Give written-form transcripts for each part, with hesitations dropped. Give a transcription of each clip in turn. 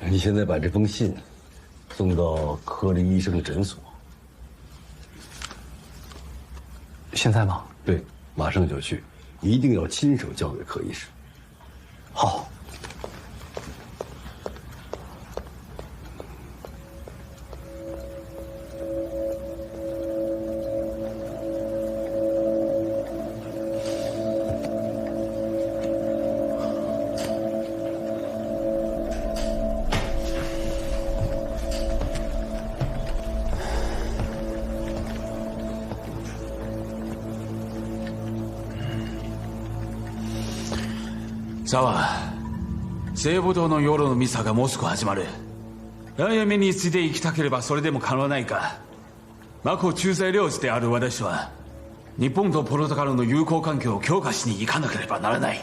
你现在把这封信送到柯林医生诊所。现在吗？对，马上就去，一定要亲手交给柯医生。好。沢、西武道の夜のミサがもうすぐ始まる。暗闇について生きたければそれでも構わないか。マコ仲裁領事である私は、日本とポルトガルの友好関係を強化しに行かなければならない。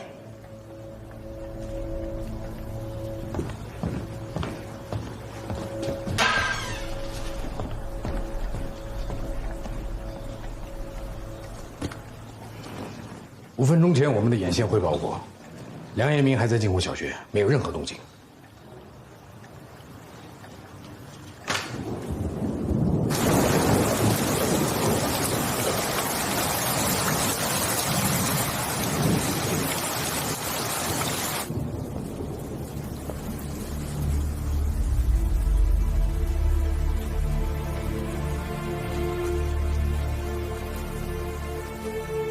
5分钟前，我们的眼线汇报过，梁彦明还在静湖小学，没有任何动静。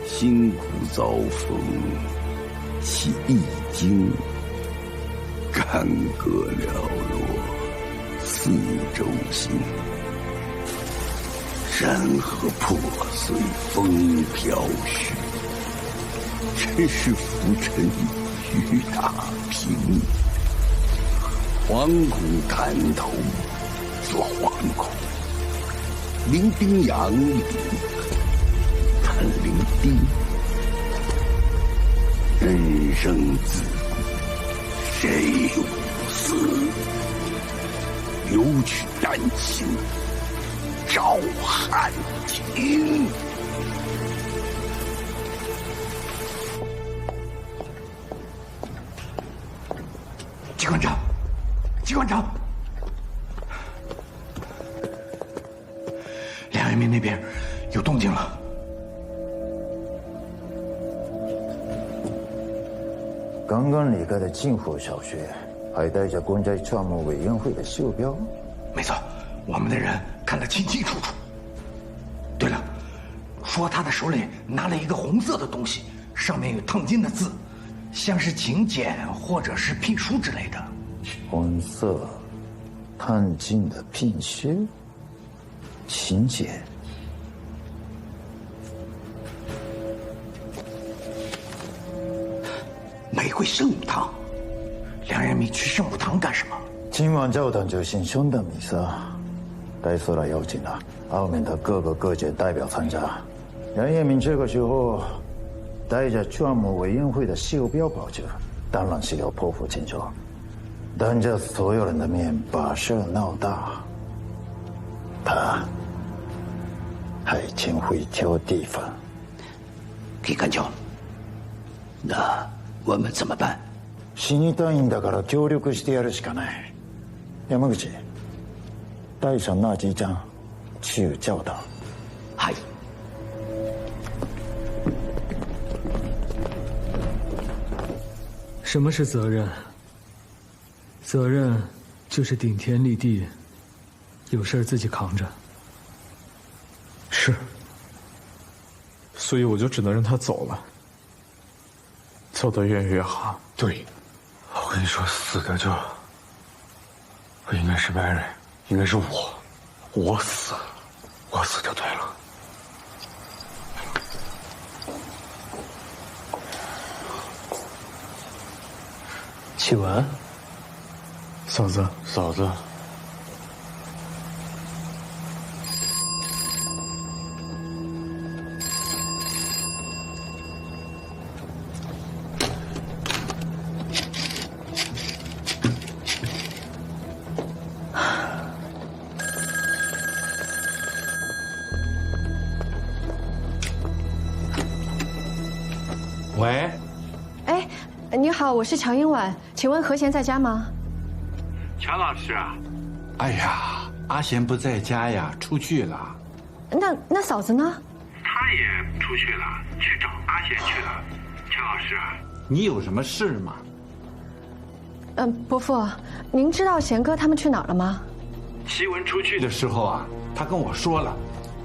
辛苦遭逢，其易经，干戈寥落，四周星。山河破碎，风飘雪，真是浮沉与大平。惶恐滩头作惶恐，临兵佯佯叹伶仃。人生自古谁无死？留取丹心照汗廷。机关长，机关长，梁彦明那边有动静了。刚刚离开的静湖小学，还带着公债账目委员会的袖标。没错，我们的人看得清清楚楚。对了，说他的手里拿了一个红色的东西，上面有烫金的字，像是请柬或者是聘书之类的。红色，烫金的聘书，请柬。玫瑰圣母堂，梁彦明去圣母堂干什么？今晚教堂举行兄弟弥撒，带所来邀请了澳门的各个各界代表参加。梁彦明这个时候带着账目委员会的袖标跑去，当然是要破釜沉舟，当着所有人的面把事闹大。他还真会挑地方。机関長，那我们怎么办？死にたいんだから協力してやるしかない。山口，带上那几张去教堂。はい。什么是责任？责任就是顶天立地，有事自己扛着。是，所以我就只能让他走了，走得远越好。对，我跟你说，死的就不应该是白人，应该是我，我死就对了。启文，嫂子，喂，哎，你好，我是乔英婉，请问何贤在家吗？乔老师啊，哎呀，阿贤不在家呀，出去了。那嫂子呢？她也出去了，去找阿贤去了。乔老师，你有什么事吗？伯父，您知道贤哥他们去哪儿了吗？西文出去的时候啊，他跟我说了，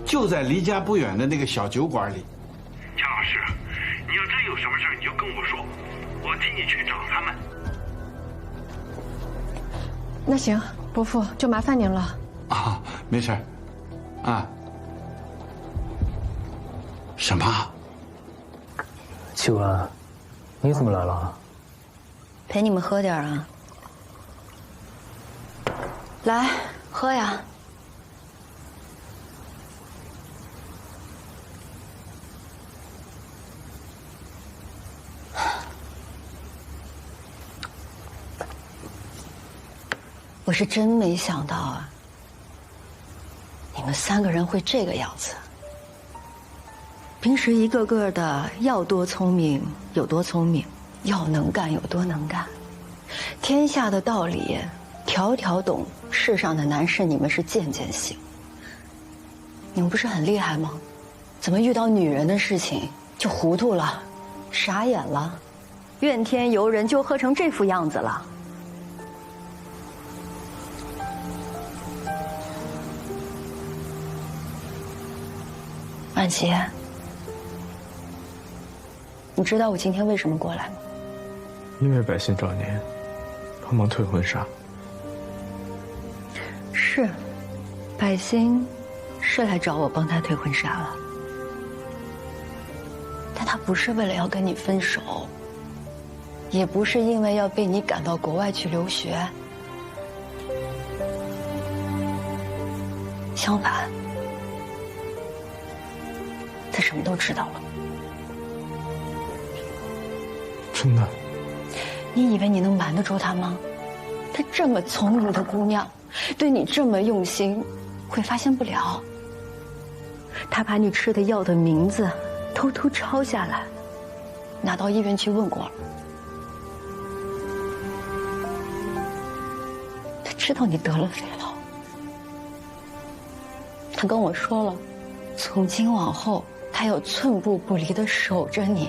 就在离家不远的那个小酒馆里。乔老师，你要真有什么事你就跟我说，我替你去找他们。那行，伯父就麻烦您了。啊，没事儿。啊。什么？启文，你怎么来了？陪你们喝点啊。来，喝呀。我是真没想到啊，你们3个人会这个样子。平时一个个的要多聪明有多聪明，要能干有多能干，天下的道理条条懂，世上的难事你们是件件行。你们不是很厉害吗？怎么遇到女人的事情就糊涂了，傻眼了，怨天尤人，就喝成这副样子了？安琪，你知道我今天为什么过来吗？因为百姓找您帮忙退婚纱。是，百兴是来找我帮他退婚纱了，但他不是为了要跟你分手，也不是因为要被你赶到国外去留学，相反，他什么都知道了。真的？你以为你能瞒得住他吗？她这么聪明的姑娘，对你这么用心，会发现不了。她把你吃的药的名字偷偷抄下来，拿到医院去问过了。她知道你得了肺痨，她跟我说了，从今往后她要寸步不离地守着你，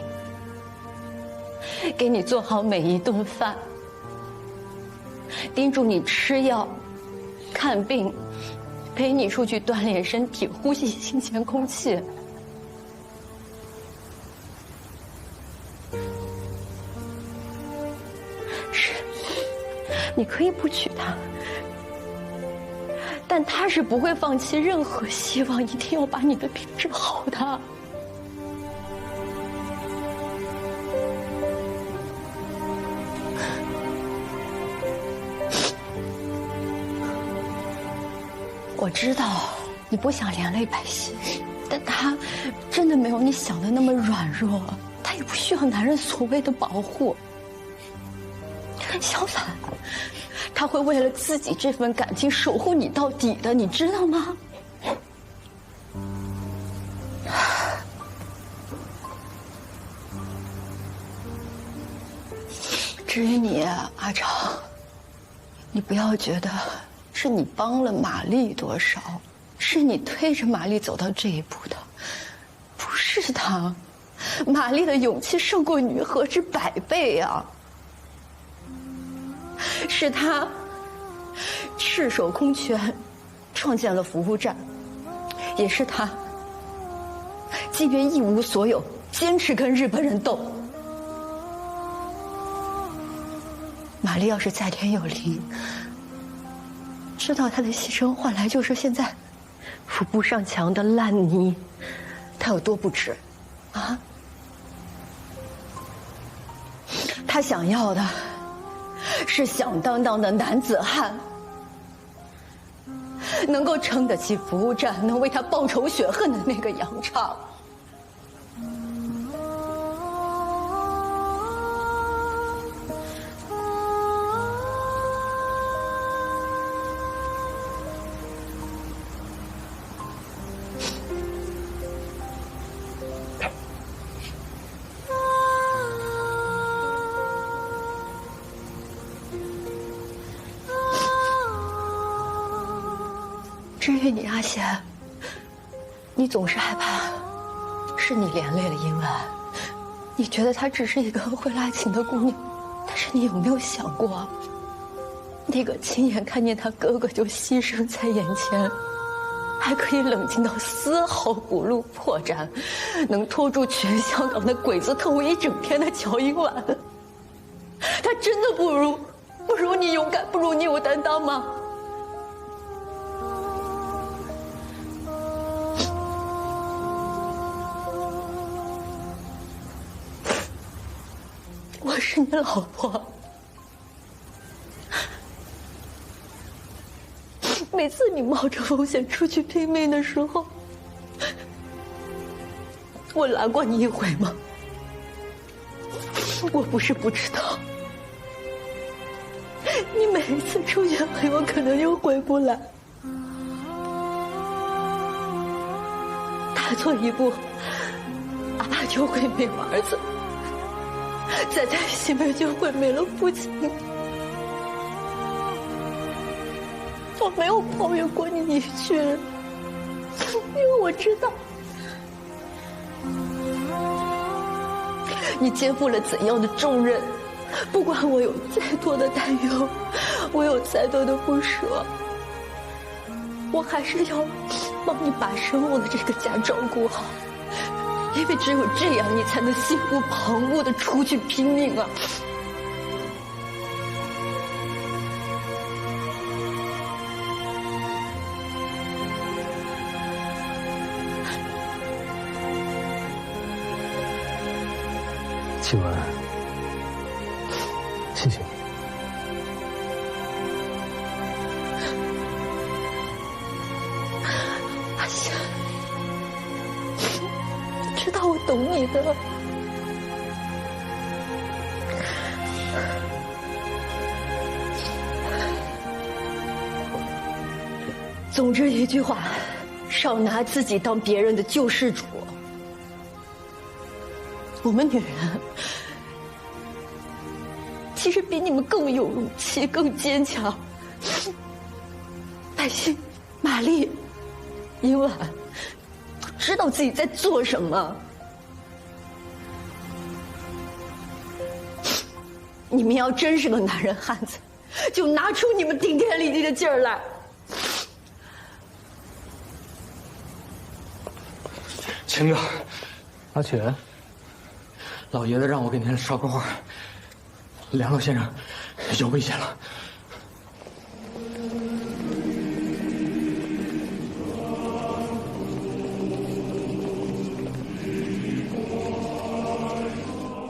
给你做好每一顿饭，叮嘱你吃药、看病，陪你出去锻炼身体，呼吸新鲜空气。是，你可以不娶她，但她是不会放弃任何希望，一定要把你的病治好的。我知道你不想连累百姓，但他真的没有你想的那么软弱，他也不需要男人所谓的保护。相反，他会为了自己这份感情守护你到底的，你知道吗？至于你，阿长，你不要觉得是你帮了玛丽多少，是你推着玛丽走到这一步的，不是她。玛丽的勇气胜过你何止100倍啊！是她赤手空拳创建了服务站，也是她即便一无所有，坚持跟日本人斗。玛丽要是在天有灵，知道她的牺牲换来就是现在扶不上墙的烂泥，她有多不值啊？她想要的是响当当的男子汉，能够撑得起服务站，能为她报仇雪恨的那个杨畅。至于你阿贤，你总是害怕是你连累了殷婉，你觉得她只是一个会拉琴的姑娘，但是你有没有想过，那个亲眼看见他哥哥就牺牲在眼前，还可以冷静到丝毫不露破绽，能拖住全香港的鬼子特务一整天的乔殷婉，他真的不如你勇敢，不如你有担当吗？我是你老婆，每次你冒着风险出去拼命的时候，我拦过你一回吗？我不是不知道，你每一次出去很有可能又回不来，踏错一步，阿爸就会没了儿子，再在西北就会没了父亲。我没有抱怨过你一句，因为我知道你肩负了怎样的重任，不管我有再多的担忧，我有再多的不舍，我还是要帮你把生我的这个家照顾好，因为只有这样，你才能心无旁骛地出去拼命啊！庆文，谢谢你。阿香，你知道我懂你的。总之一句话，少拿自己当别人的救世主。我们女人其实比你们更有勇气，更坚强。百姓、玛丽、殷婉都知道自己在做什么。你们要真是个男人汉子，就拿出你们顶天立地的劲儿来。秦哥，阿全。老爷子让我给您捎个话，梁老先生有危险了。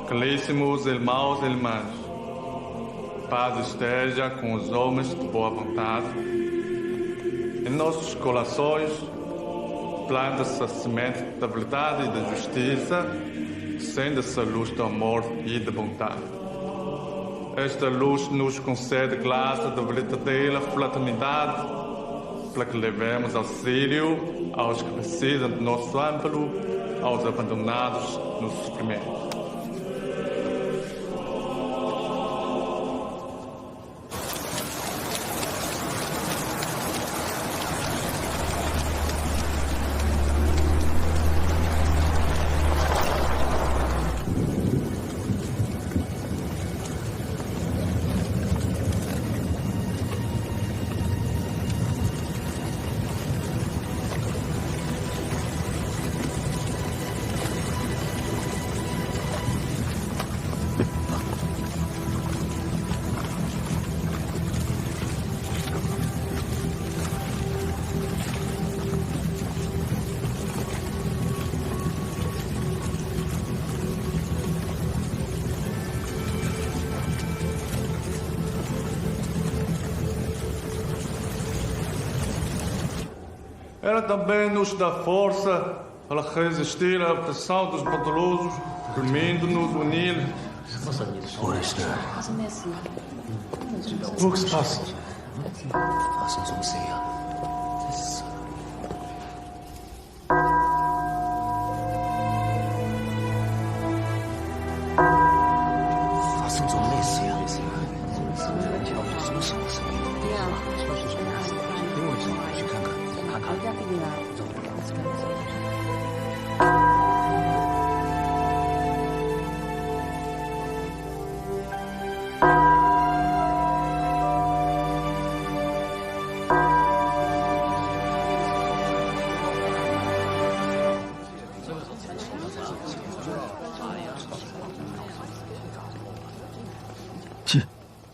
Caríssimos irmãos e irmãs, paz esteja com os homens de boa vontade. Em nossos corações, planta-se a semente da verdade e da justiça, acende-se a luz do amor e da bondade. Esta luz nos concede graça da verdadeira fraternidade, para que levemos auxílio aos que precisam do nosso amparo, aos abandonados no sofrimento. Ela também nos dá força para resistir à pressão dos poderosos, permitindo-nos unir. O que se passa? 发生什么事啊？发生什么事呀？什么声音？对呀，给我去看看。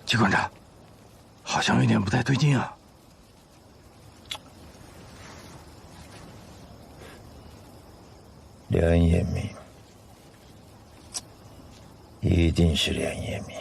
机关长，好像有点不太对劲啊。梁彦明，一定是梁彦明。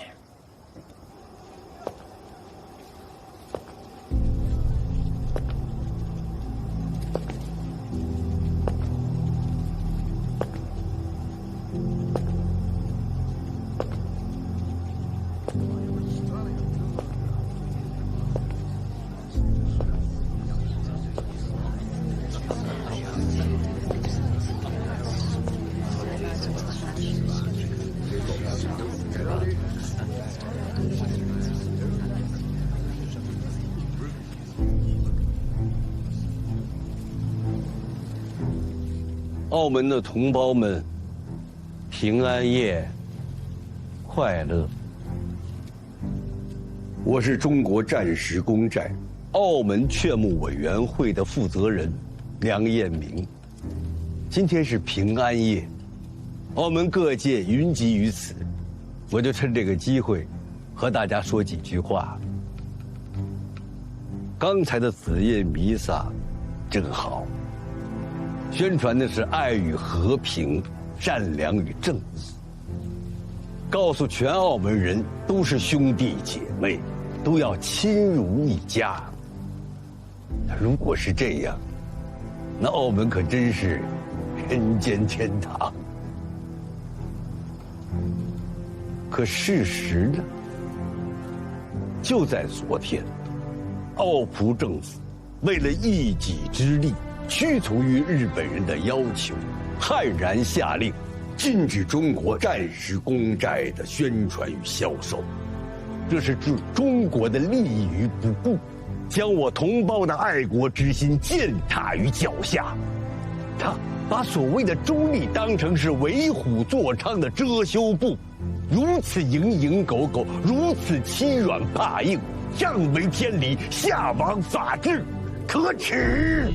澳门的同胞们，平安夜快乐！我是中国战时公债澳门劝募委员会的负责人梁彦明。今天是平安夜，澳门各界云集于此，我就趁这个机会和大家说几句话。刚才的子夜弥撒正好，宣传的是爱与和平、善良与正义，告诉全澳门人都是兄弟姐妹，都要亲如一家。如果是这样，那澳门可真是人间天堂。可事实呢？就在昨天，澳葡政府为了一己之力，屈从于日本人的要求，悍然下令禁止中国战时公债的宣传与销售。这是置中国的利益于不顾，将我同胞的爱国之心践踏于脚下。他把所谓的中立当成是为虎作伥的遮羞布，如此蝇营狗苟，如此欺软怕硬，上为天理，下亡法治，可耻！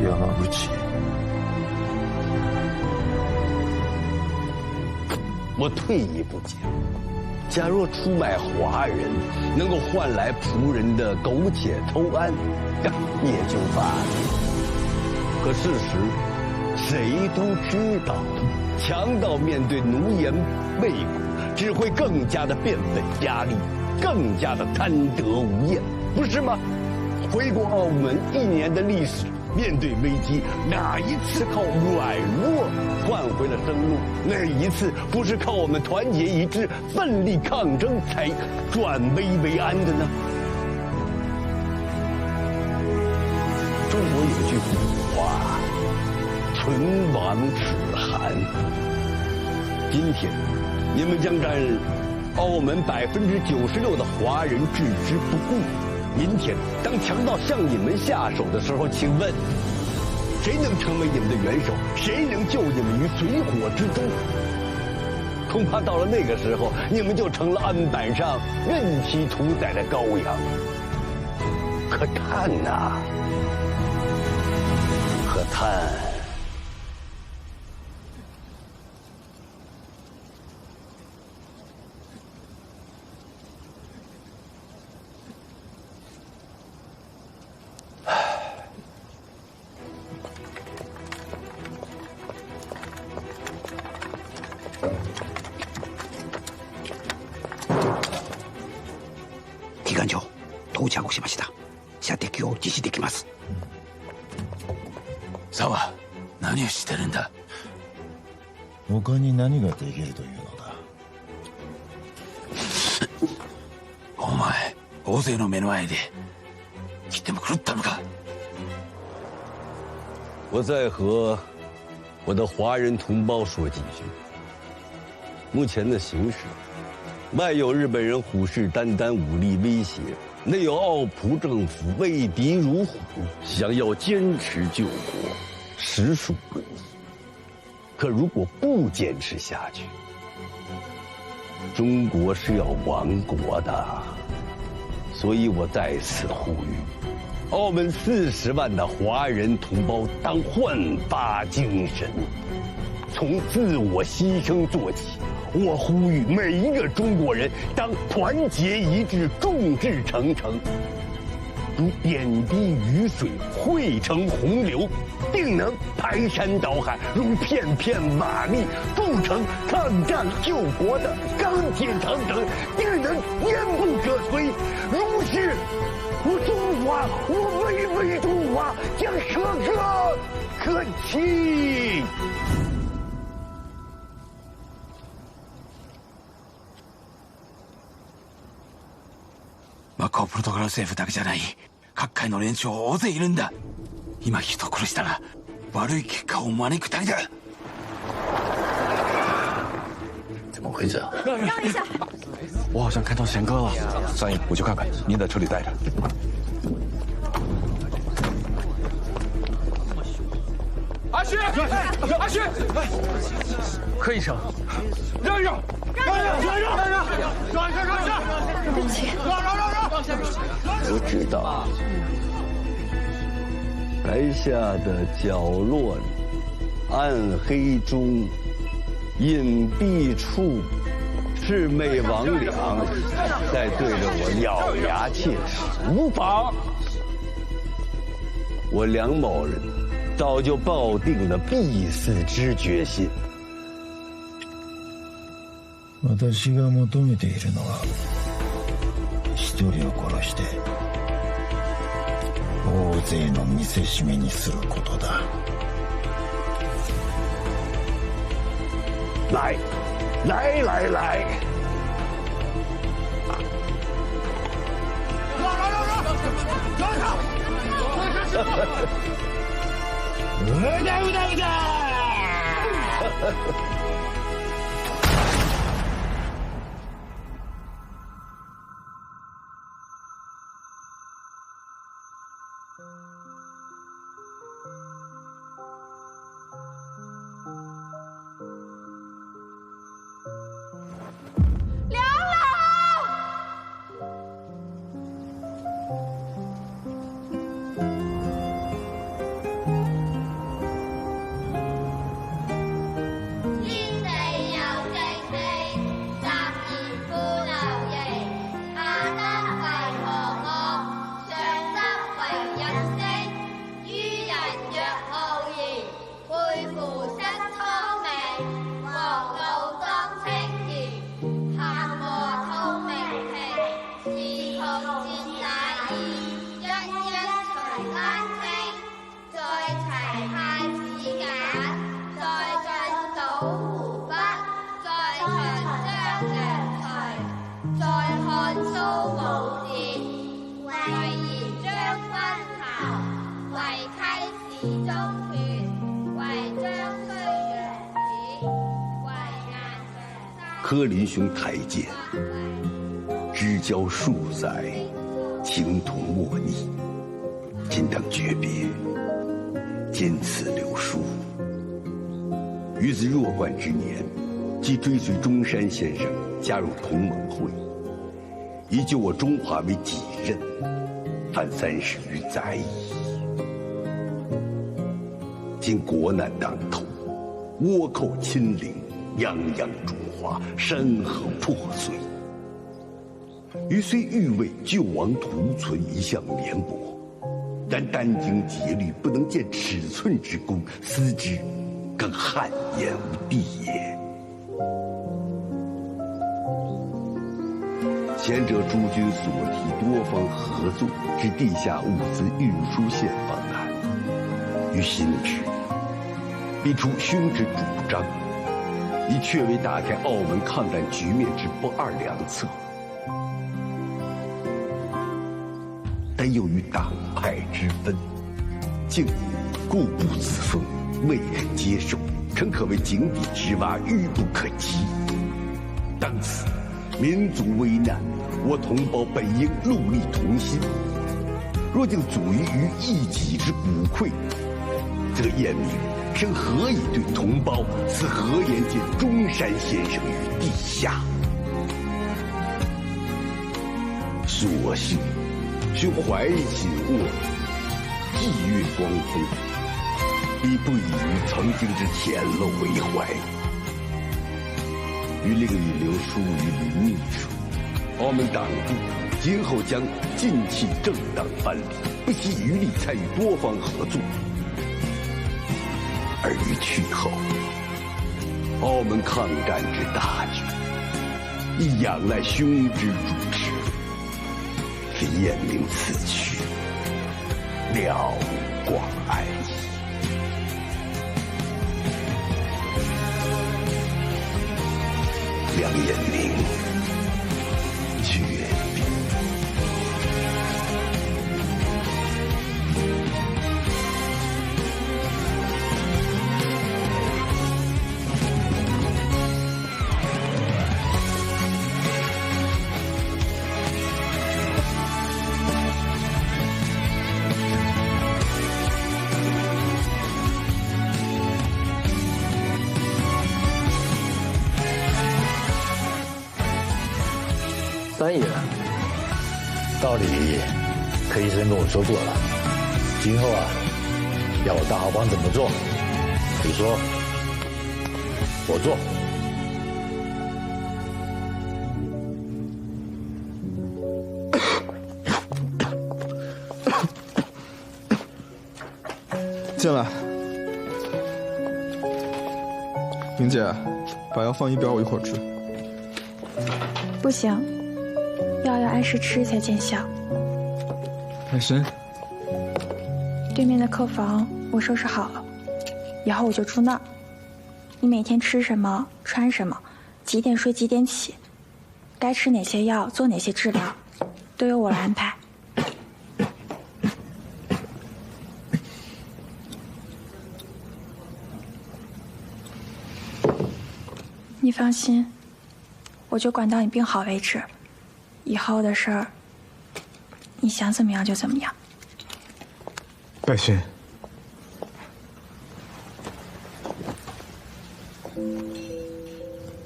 山口，我退一步讲，假若出卖华人能够换来仆人的苟且偷安，也就罢了。可事实，谁都知道，强盗面对奴颜媚骨，只会更加的变本加厉，更加的贪得无厌，不是吗？回顾澳门1年的历史，面对危机，哪一次靠软弱换回了生路？哪一次不是靠我们团结一致、奋力抗争才转危为安的呢？中国有句古话：“唇亡齿寒。”今天，你们将占澳门96%的华人置之不顾。明天，当强盗向你们下手的时候，请问，谁能成为你们的元首？谁能救你们于水火之中？恐怕到了那个时候，你们就成了案板上任其屠宰的羔羊。可叹呐，可叹！機関長、到着しました。射的を実施できます。沢、何をしてるんだ？他に何ができるというのだ？お前、大勢の目の前で切っても狂ったのか？我再和我的华人同胞说几句。目前的形势，外有日本人虎视眈眈，武力威胁，内有澳葡政府畏敌如虎，想要坚持救国，实属不易。可如果不坚持下去，中国是要亡国的，所以我在此呼吁，澳门40万的华人同胞当焕发精神，从自我牺牲做起。我呼吁每一个中国人当团结一致，众志成城，如点滴雨水汇成洪流，定能排山倒海；如片片瓦砾铸成抗战救国的钢铁长城，定能坚不可摧。如是，我中华，我巍巍中华将可歌可泣。マコプロトコル政府だけじゃない、各界の連中大勢いるんだ。今人殺したら悪い結果を招くだけだ。怎么回事啊？让一下！我好像看到贤哥了。三爷，我去看看，您在车里待着。阿旭，阿旭，柯医生，让一让，让一让，让一下！对不起，让！我知道，台下的角落里，暗黑中，隐蔽处，魑魅魍魉在对着我咬牙切齿，无妨。我梁某人早就抱定了必死之決心。私が求めているのは一人を殺して大勢の見せしめにすることだ。来，来！柯林兄台谏，知交数载，情同莫逆。今当诀别，坚此留书。于子弱冠之年，即追随中山先生加入同盟会，以救我中华为己任，犯30余载矣。今国难当头，倭寇侵凌，泱泱中华，山河破碎。余虽欲为救亡图存一向绵薄，但殚精竭虑不能见尺寸之功，思之更汗颜无地也。前者诸君所提多方合作之地下物资运输线方案，于心之，必出兄之主张，以确为打开澳门抗战局面之不二良策。但又于党派之分，竟固步自封，未肯接受，诚可谓井底之蛙，愚不可及。当此民族危难，我同胞本应戮力同心。若竟阻于一己之骨溃，则燕明生何以对同胞，此何言见中山先生于地下？索性是怀紧握，霁月光风，亦不以于曾经之浅陋为怀。于另一流疏于林秘书，澳门党部今后将尽弃政党藩篱，不惜余力参与多方合作。而于去后，澳门抗战之大局，亦仰赖兄之主持，是验明此去，了无挂碍矣。梁彦明决定。三爷，道理柯医生跟我说过了，今后要我大豪帮怎么做，你说，我做。进来，明姐，把药放一边，我一会儿吃。不行，药要按时吃才见效。海参，对面的客房我收拾好了，以后我就住那儿。你每天吃什么，穿什么，几点睡几点起，该吃哪些药，做哪些治疗，都由我来安排。你放心，我就管到你病好为止，以后的事儿，你想怎么样就怎么样。拜勋，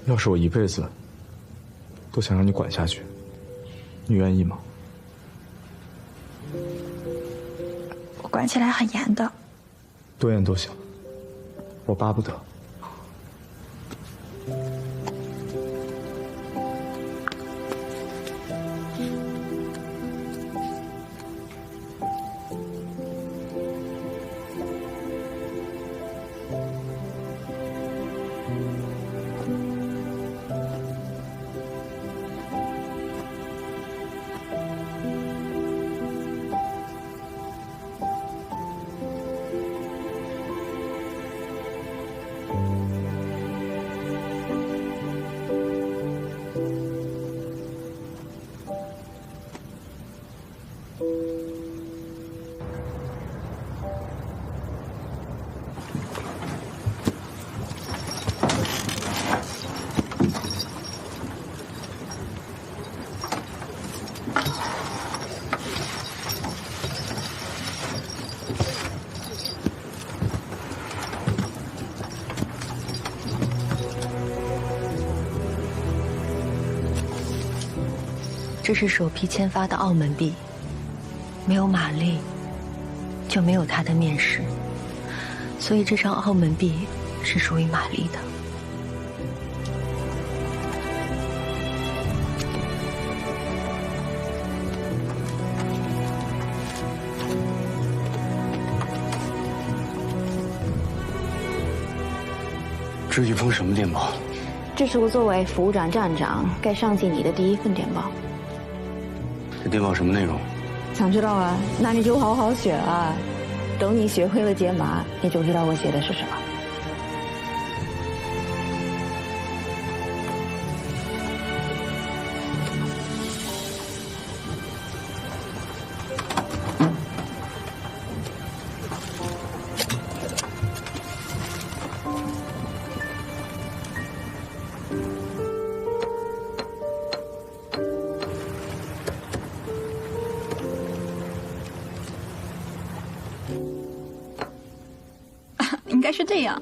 要是我一辈子都想让你管下去，你愿意吗？我管起来很严的。多严都行，我巴不得。这是首批签发的澳门币，没有玛丽，就没有他的面试，所以这张澳门币是属于玛丽的。这是一封什么电报？这是我作为服务长站长该上级你的第一份电报。这电报什么内容？想知道啊？那你就好好写啊，等你学会了解码，你就知道我写的是什么。应该是这样。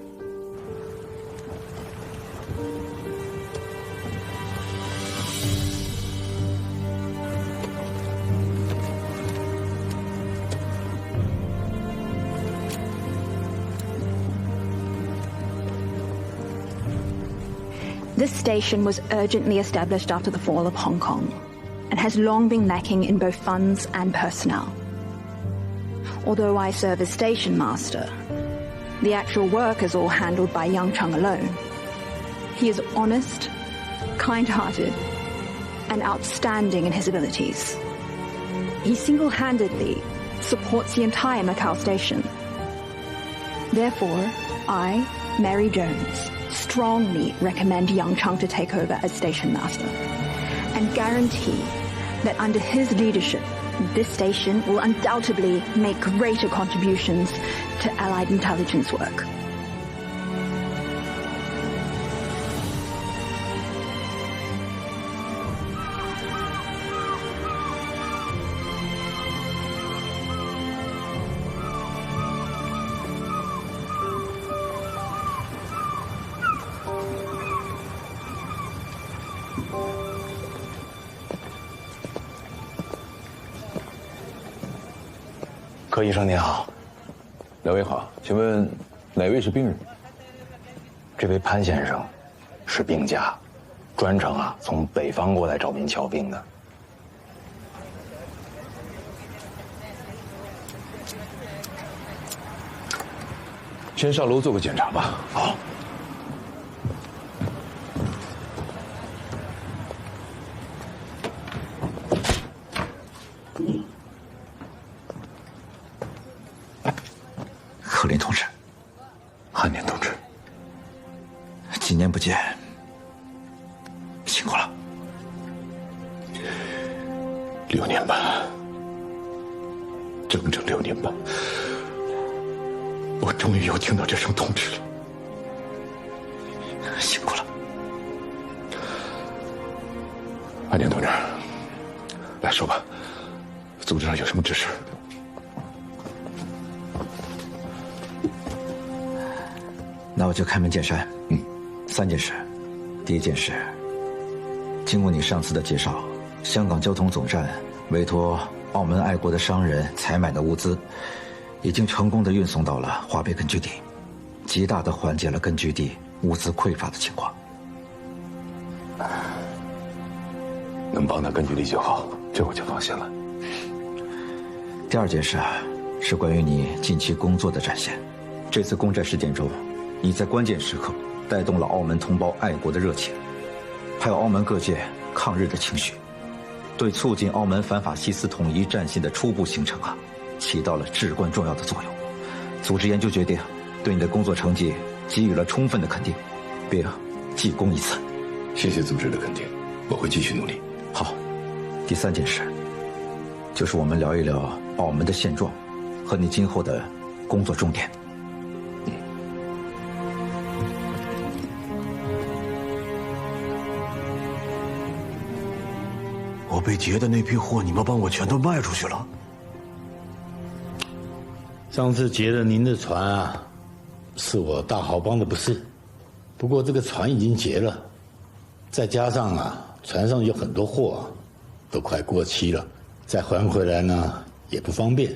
This station was urgently established after the fall of Hong Kong and has long been lacking in both funds and personnel. Although I serve as station master, the actual work is all handled by Yang Cheng alone. He is honest, kind-hearted, and outstanding in his abilities. He single-handedly supports the entire Macau station. Therefore, I, Mary Jones, strongly recommend Yang Cheng to take over as station master and guarantee that under his leadership, this station will undoubtedly make greater contributions to Allied intelligence work. 柯医生您好，两位好，请问哪位是病人？这位潘先生是病假，专程从北方过来找您瞧病的。先上楼做个检查吧。好。 柯林同志，汉年同志，几年不见，辛苦了。6年半，整整6年半，我终于又听到这声痛斥了。辛苦了，汉年同志，来说吧，组织上有什么指示？ 那我就开门见山，3件事。第一件事，经过你上次的介绍，香港交通总站委托澳门爱国的商人采买的物资，已经成功的运送到了华北根据地，极大的缓解了根据地物资匮乏的情况。能帮到根据地就好，这我就放心了。第二件事是关于你近期工作的展现。这次攻占事件中， 你在关键时刻带动了澳门同胞爱国的热情，还有澳门各界抗日的情绪，对促进澳门反法西斯统一战线的初步形成起到了至关重要的作用。组织研究决定对你的工作成绩给予了充分的肯定，并记功一次。谢谢组织的肯定，我会继续努力。好，第3件事，就是我们聊一聊澳门的现状和你今后的工作重点。 我被劫的那批货，你们帮我全都卖出去了。上次劫了您的船是我大豪帮的不是。不过这个船已经劫了，再加上船上有很多货都快过期了，再还回来呢也不方便，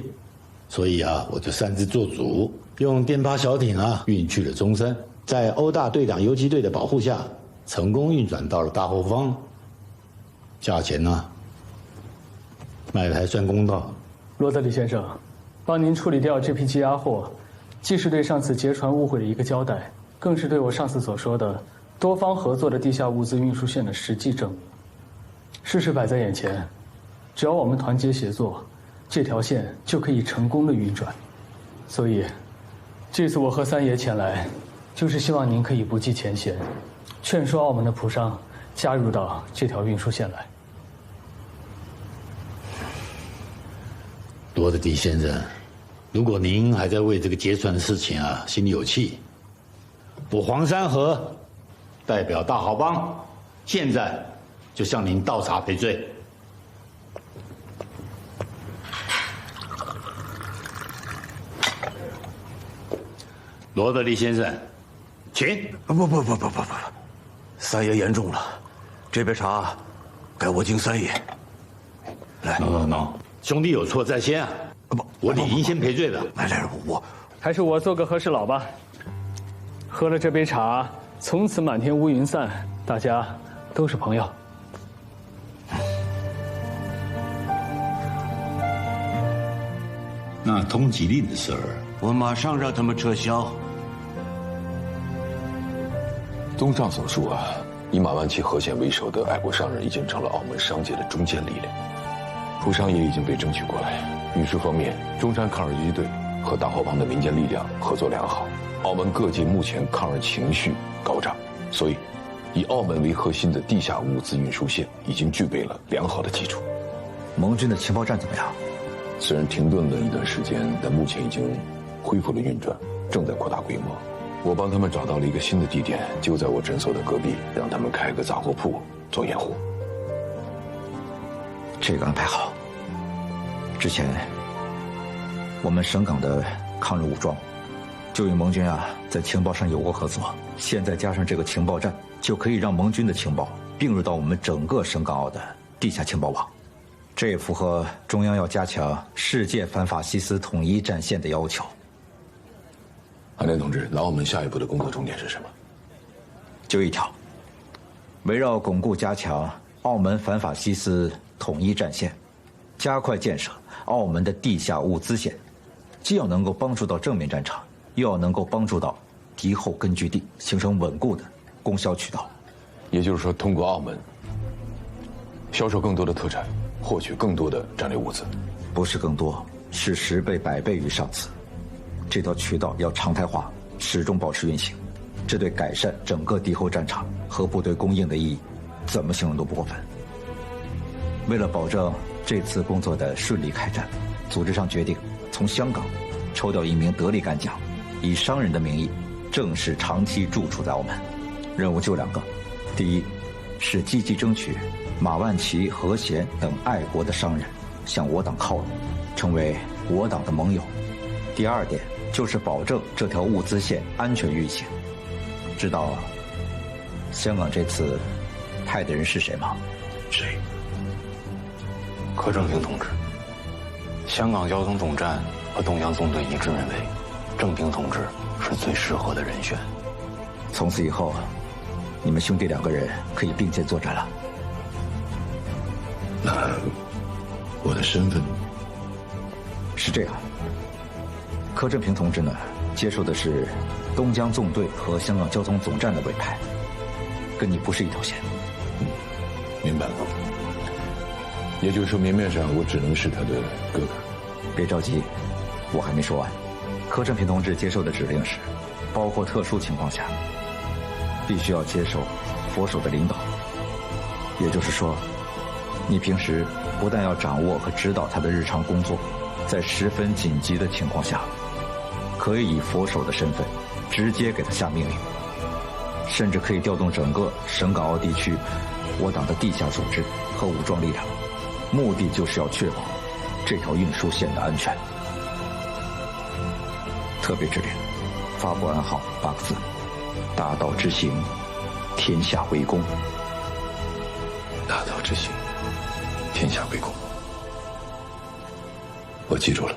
所以我就擅自做主，用电趴小艇运去了中山，在欧大队长游击队的保护下，成功运转到了大后方。 价钱呢，卖的还算公道。罗德里先生，帮您处理掉这批积压货，既是对上次劫船误会的一个交代，更是对我上次所说的多方合作的地下物资运输线的实际证明。事实摆在眼前，只要我们团结协作，这条线就可以成功的运转。所以，这次我和三爷前来，就是希望您可以不计前嫌，劝说澳门的葡商 加入到这条运输线来。罗德里先生，如果您还在为这个劫船的事情心里有气，我黄山河代表大豪帮，现在就向您倒茶赔罪。罗德里先生，请。不，三爷言重了。 这杯茶，该我敬三爷。来 ，no， 兄弟有错在先不，我理应先赔罪的。来，我还是我做个和事佬吧。喝了这杯茶，从此满天乌云散，大家都是朋友。那通缉令的事儿，我马上让他们撤销。综上所述啊，以马万祺和弦为首的爱国商人已经成了澳门商界的中坚力量，葡商也已经被争取过来。运输方面，中山抗日游击队和大后方的民间力量合作良好，澳门各界目前抗日情绪高涨，所以以澳门为核心的地下物资运输线已经具备了良好的基础。盟军的情报站怎么样？虽然停顿了一段时间，但目前已经恢复了运转，正在扩大规模。我帮他们找到了一个新的地点，就在我诊所的隔壁，让他们开个杂货铺做掩护。这个安排好。之前我们省港的抗日武装就与盟军在情报上有过合作，现在加上这个情报站，就可以让盟军的情报并入到我们整个省港澳的地下情报网。这也符合中央要加强世界反法西斯统一战线的要求。韩连同志，那我们下一步的工作重点是什么？就一条，围绕巩固加强澳门反法西斯统一战线，加快建设澳门的地下物资线，既要能够帮助到正面战场，又要能够帮助到敌后根据地，形成稳固的供销渠道。也就是说，通过澳门销售更多的特产，获取更多的战略物资。不是更多，是10倍、100倍于上次。这条渠道要常态化，始终保持运行，这对改善整个敌后战场和部队供应的意义，怎么形容都不过分。为了保证这次工作的顺利开展，组织上决定从香港抽调1名得力干将，以商人的名义正式长期驻处在澳门。任务就2个：第一，是积极争取马万祺、何贤等爱国的商人向我党靠拢，成为我党的盟友；第二点就是保证这条物资线安全运行。知道香港这次派的人是谁吗？谁？柯正平同志。香港交通总站和东江纵队一致认为，正平同志是最适合的人选。从此以后，你们兄弟2个人可以并肩作战了。那我的身份是这样，柯震平同志呢，接受的是东江纵队和香港交通总站的委派，跟你不是一条线。明白了。也就是说，明面上我只能是他的哥哥。别着急，我还没说完。柯震平同志接受的指令是，包括特殊情况下，必须要接受佛手的领导。也就是说，你平时不但要掌握和指导他的日常工作，在十分紧急的情况下，可以以佛手的身份直接给他下命令，甚至可以调动整个省港澳地区我党的地下组织和武装力量，目的就是要确保这条运输线的安全。特别指令发布暗号8个字：大道之行，天下为公。大道之行，天下为公。我记住了。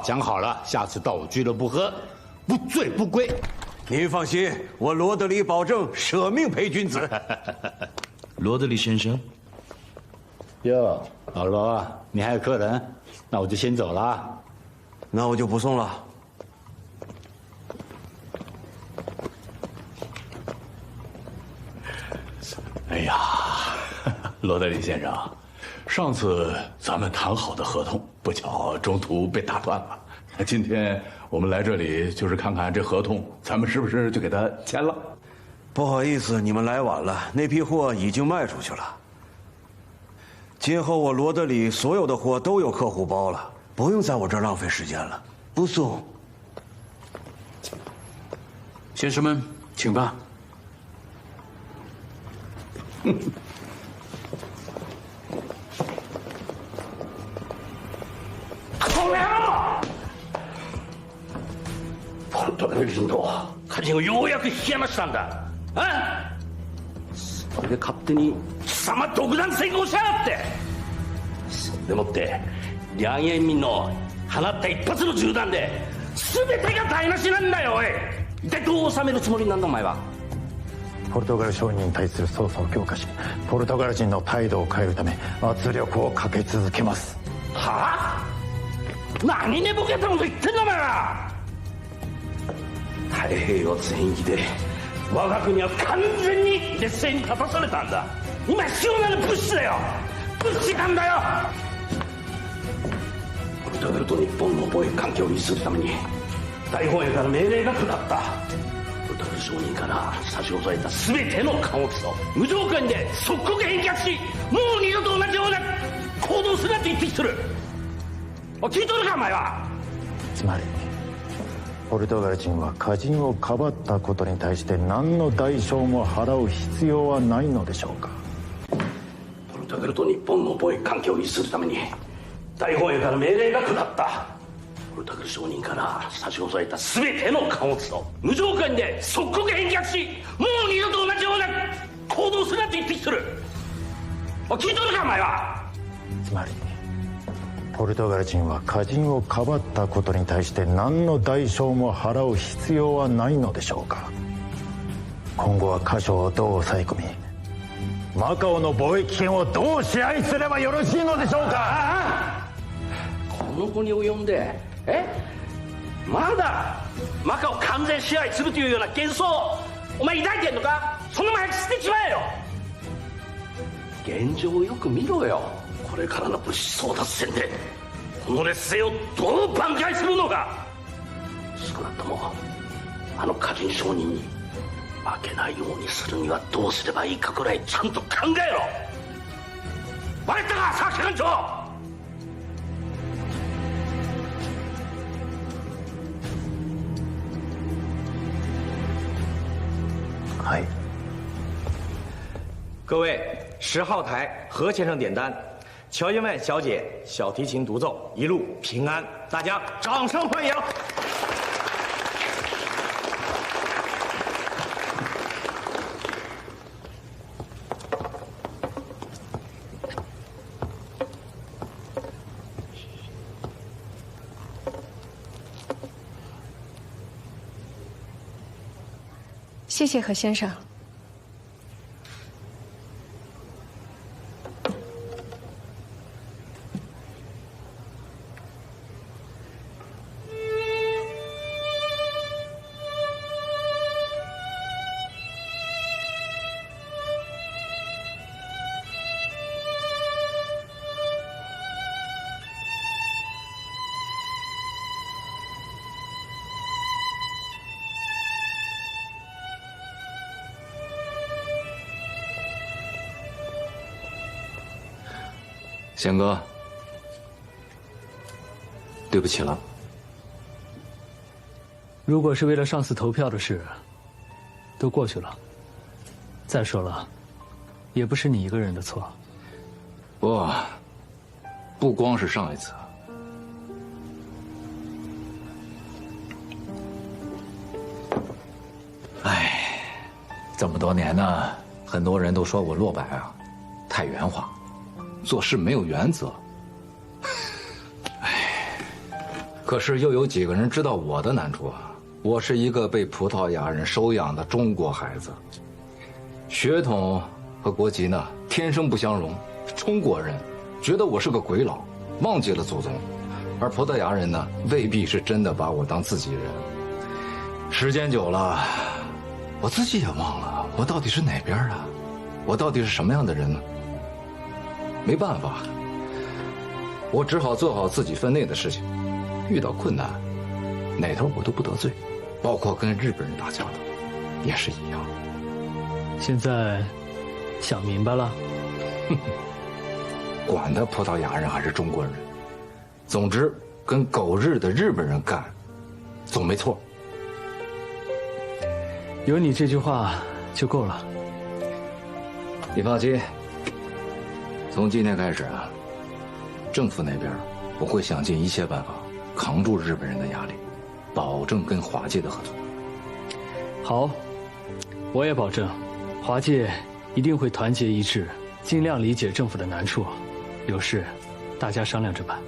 讲好了，下次到我俱乐部喝，不醉不归。您放心，我罗德里保证舍命陪君子。罗德里先生。哟，老罗啊，你还有客人？那我就先走了。那我就不送了。哎呀，罗德里先生，上次咱们谈好的合同，不巧中途被打断了。今天我们来这里就是看看这合同，咱们是不是就给他签了？不好意思，你们来晚了，那批货已经卖出去了。今后我罗德里所有的货都有客户包了，不用在我这儿浪费时间了，不送。先生们，请吧。好了！本当の領導家人をようやく引き離したんだ。あ？それで勝手に貴様独断専行しやがって。そんでもって梁延民の放った一発の銃弾で全てが台無しなんだよ。おい、一体どう収めるつもりなんだお前は。ポルトガル商人に対する捜査を強化し、ポルトガル人の態度を変えるため圧力をかけ続けます。はあ？何寝ぼけたこと言ってんだお前ら！太平洋全域で我が国は完全に劣勢に立たされたんだ。今必要なのは物資だよ。物資なんだよ。ポルトガルと日本の貿易関係を維持するために大本営から命令が下った。ポルトガル商人から差し押さえた全ての貨物を無条件で即刻返却し、もう二度と同じような行動するなって言ってきてる。聞いとるかお前は。つまりポルトガル人は歌人をかばったことに対して何の代償も払う必要はないのでしょうか。ポルトガルと日本の貿易関係を維持するために大本営から命令が下った。ポルトガル商人から差し押さえた全ての貨物を無条件で即刻返却し、もう二度と同じような行動するなって言ってきてる。聞いとるかお前は。つまりポルトガル人は歌人をかばったことに対して何の代償も払う必要はないのでしょうか。今後は華商をどう抑え込み、マカオの貿易権をどう支配すればよろしいのでしょうか。この子に及んでまだマカオ完全支配するというような幻想お前抱いてんのか。その前に捨てちまえよ。現状をよく見ろよ。これからの物資争奪戦でこの劣勢をどう挽回するのか。少なくともあの歌人商人に負けないようにするにはどうすればいいかくらいちゃんと考えろ。バレたか佐々木艦長。はい。各位10号台何先生点单，乔英曼小姐小提琴独奏，一路平安，大家掌声欢迎。谢谢何先生。贤哥，对不起了。如果是为了上次投票的事，都过去了。再说了，也不是你一个人的错。不光是上一次。这么多年呢，很多人都说我洛白太圆滑。做事没有原则，可是又有几个人知道我的难处啊？我是一个被葡萄牙人收养的中国孩子，血统和国籍呢天生不相容。中国人觉得我是个鬼佬，忘记了祖宗，而葡萄牙人呢未必是真的把我当自己人。时间久了，我自己也忘了我到底是哪边的，我到底是什么样的人呢？没办法，我只好做好自己分内的事情。遇到困难，哪头我都不得罪，包括跟日本人打交道，也是一样。现在想明白了？管他葡萄牙人还是中国人，总之跟狗日的日本人干，总没错。有你这句话就够了。你放心。从今天开始政府那边我会想尽一切办法扛住日本人的压力，保证跟华界的合作。好，我也保证，华界一定会团结一致，尽量理解政府的难处，有事大家商量着办。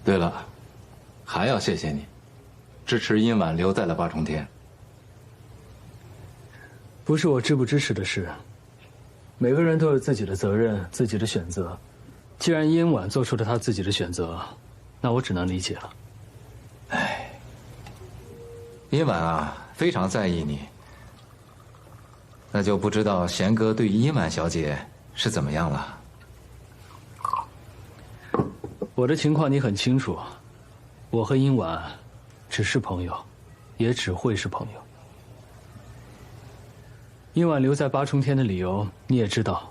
对了，还要谢谢你，支持殷婉留在了八重天。不是我支不支持的事，每个人都有自己的责任，自己的选择。既然殷婉做出了他自己的选择，那我只能理解了。哎，殷婉啊，非常在意你。那就不知道贤哥对于殷婉小姐是怎么样了。我的情况你很清楚，我和殷婉只是朋友，也只会是朋友。殷婉留在八重天的理由你也知道，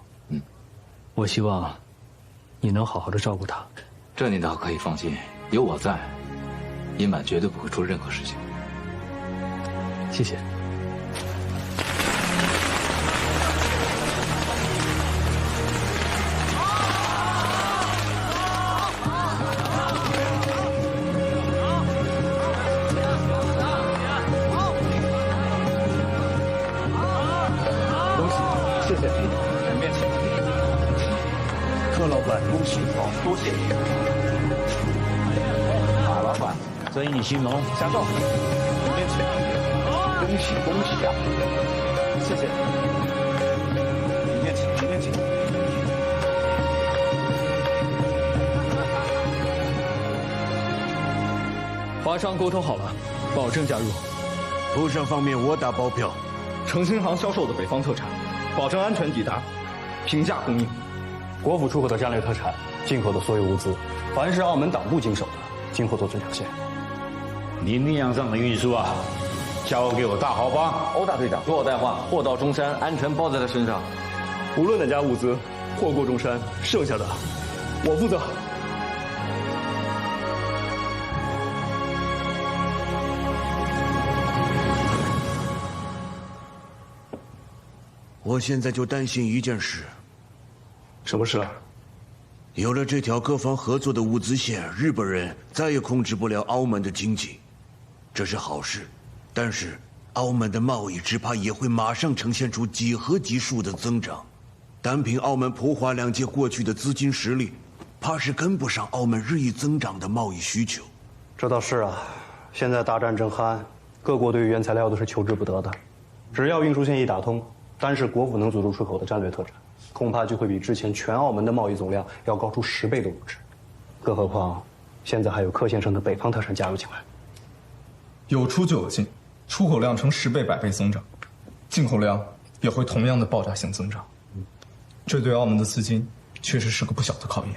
我希望你能好好的照顾她。这你倒可以放心，有我在，殷婉绝对不会出任何事情。谢谢。多谢马老板，生意兴隆，下照。里面请，恭喜恭喜啊！谢谢。里面请，里面请。华商沟通好了，保证加入。图上方面我打包票。诚兴行销售的北方特产，保证安全抵达，平价供应。国府出口的战略特产，进口的所有物资，凡是澳门党部经手的，今后都准条线。您力量上的运输啊，交给我大豪帮欧大队长，由我代话，货到中山，安全包在他身上。无论哪家物资，货过中山，剩下的我负责。我现在就担心一件事。什么事啊？有了这条各方合作的物资线，日本人再也控制不了澳门的经济，这是好事。但是澳门的贸易只怕也会马上呈现出几何级数的增长。单凭澳门普华两界过去的资金实力，怕是跟不上澳门日益增长的贸易需求。这倒是啊，现在大战正酣，各国对于原材料都是求之不得的。只要运输线一打通，单是国府能组织出口的战略特产，恐怕就会比之前全澳门的贸易总量要高出10倍都不止。更何况，现在还有柯先生的北方特产加入进来，有出就有进，出口量呈10倍、100倍增长，进口量也会同样的爆炸性增长。这对澳门的资金确实是个不小的考验。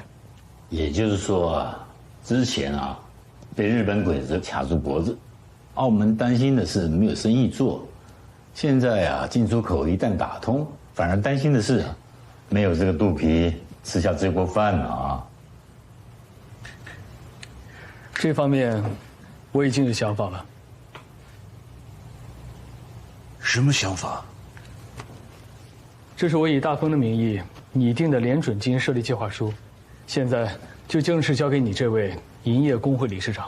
也就是说啊，之前啊被日本鬼子卡住脖子，澳门担心的是没有生意做，现在啊进出口一旦打通，反而担心的是没有这个肚皮吃下这锅饭了啊。这方面我已经有想法了。什么想法？这是我以大风的名义拟定的联准金设立计划书，现在就正式交给你这位营业工会理事长。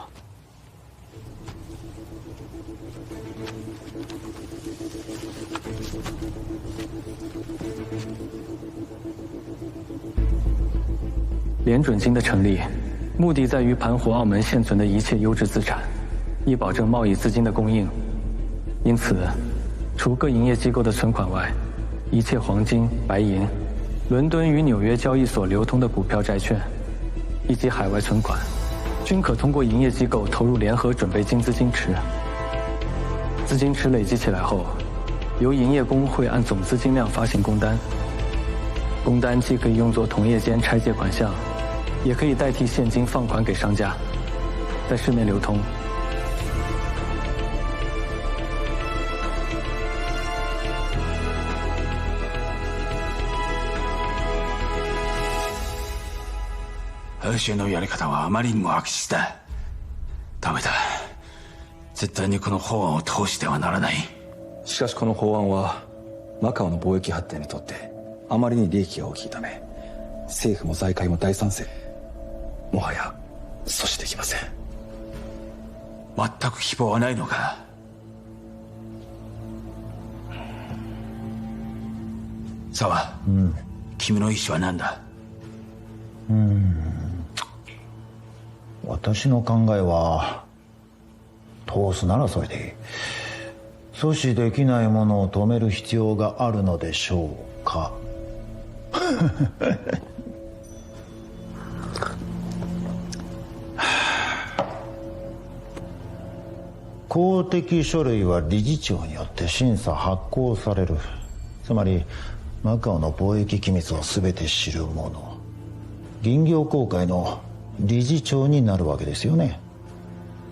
联准金的成立，目的在于盘活澳门现存的一切优质资产，以保证贸易资金的供应。因此，除各营业机构的存款外，一切黄金、白银、伦敦与纽约交易所流通的股票、债券，以及海外存款，均可通过营业机构投入联合准备金资金池。资金池累积起来后，由营业工会按总资金量发行工单。工单既可以用作同业间拆借款项，也可以代替现金放款给商家，在市面流通。アシェのやり方はあまりにも悪質だ。ダメだ。絶対にこの法案を通してはならない。しかしこの法案はマカオの貿易発展にとってあまりに利益が大きいため、政府も財界も大賛成。もはや阻止できません。全く希望はないのか。澤、君の意思は何だ？私の考えは通すならそれでいい。阻止できないものを止める必要があるのでしょうか。公的書類は理事長によって審査発行される。つまりマカオの貿易機密を全て知る者、銀行公会の理事長になるわけですよね。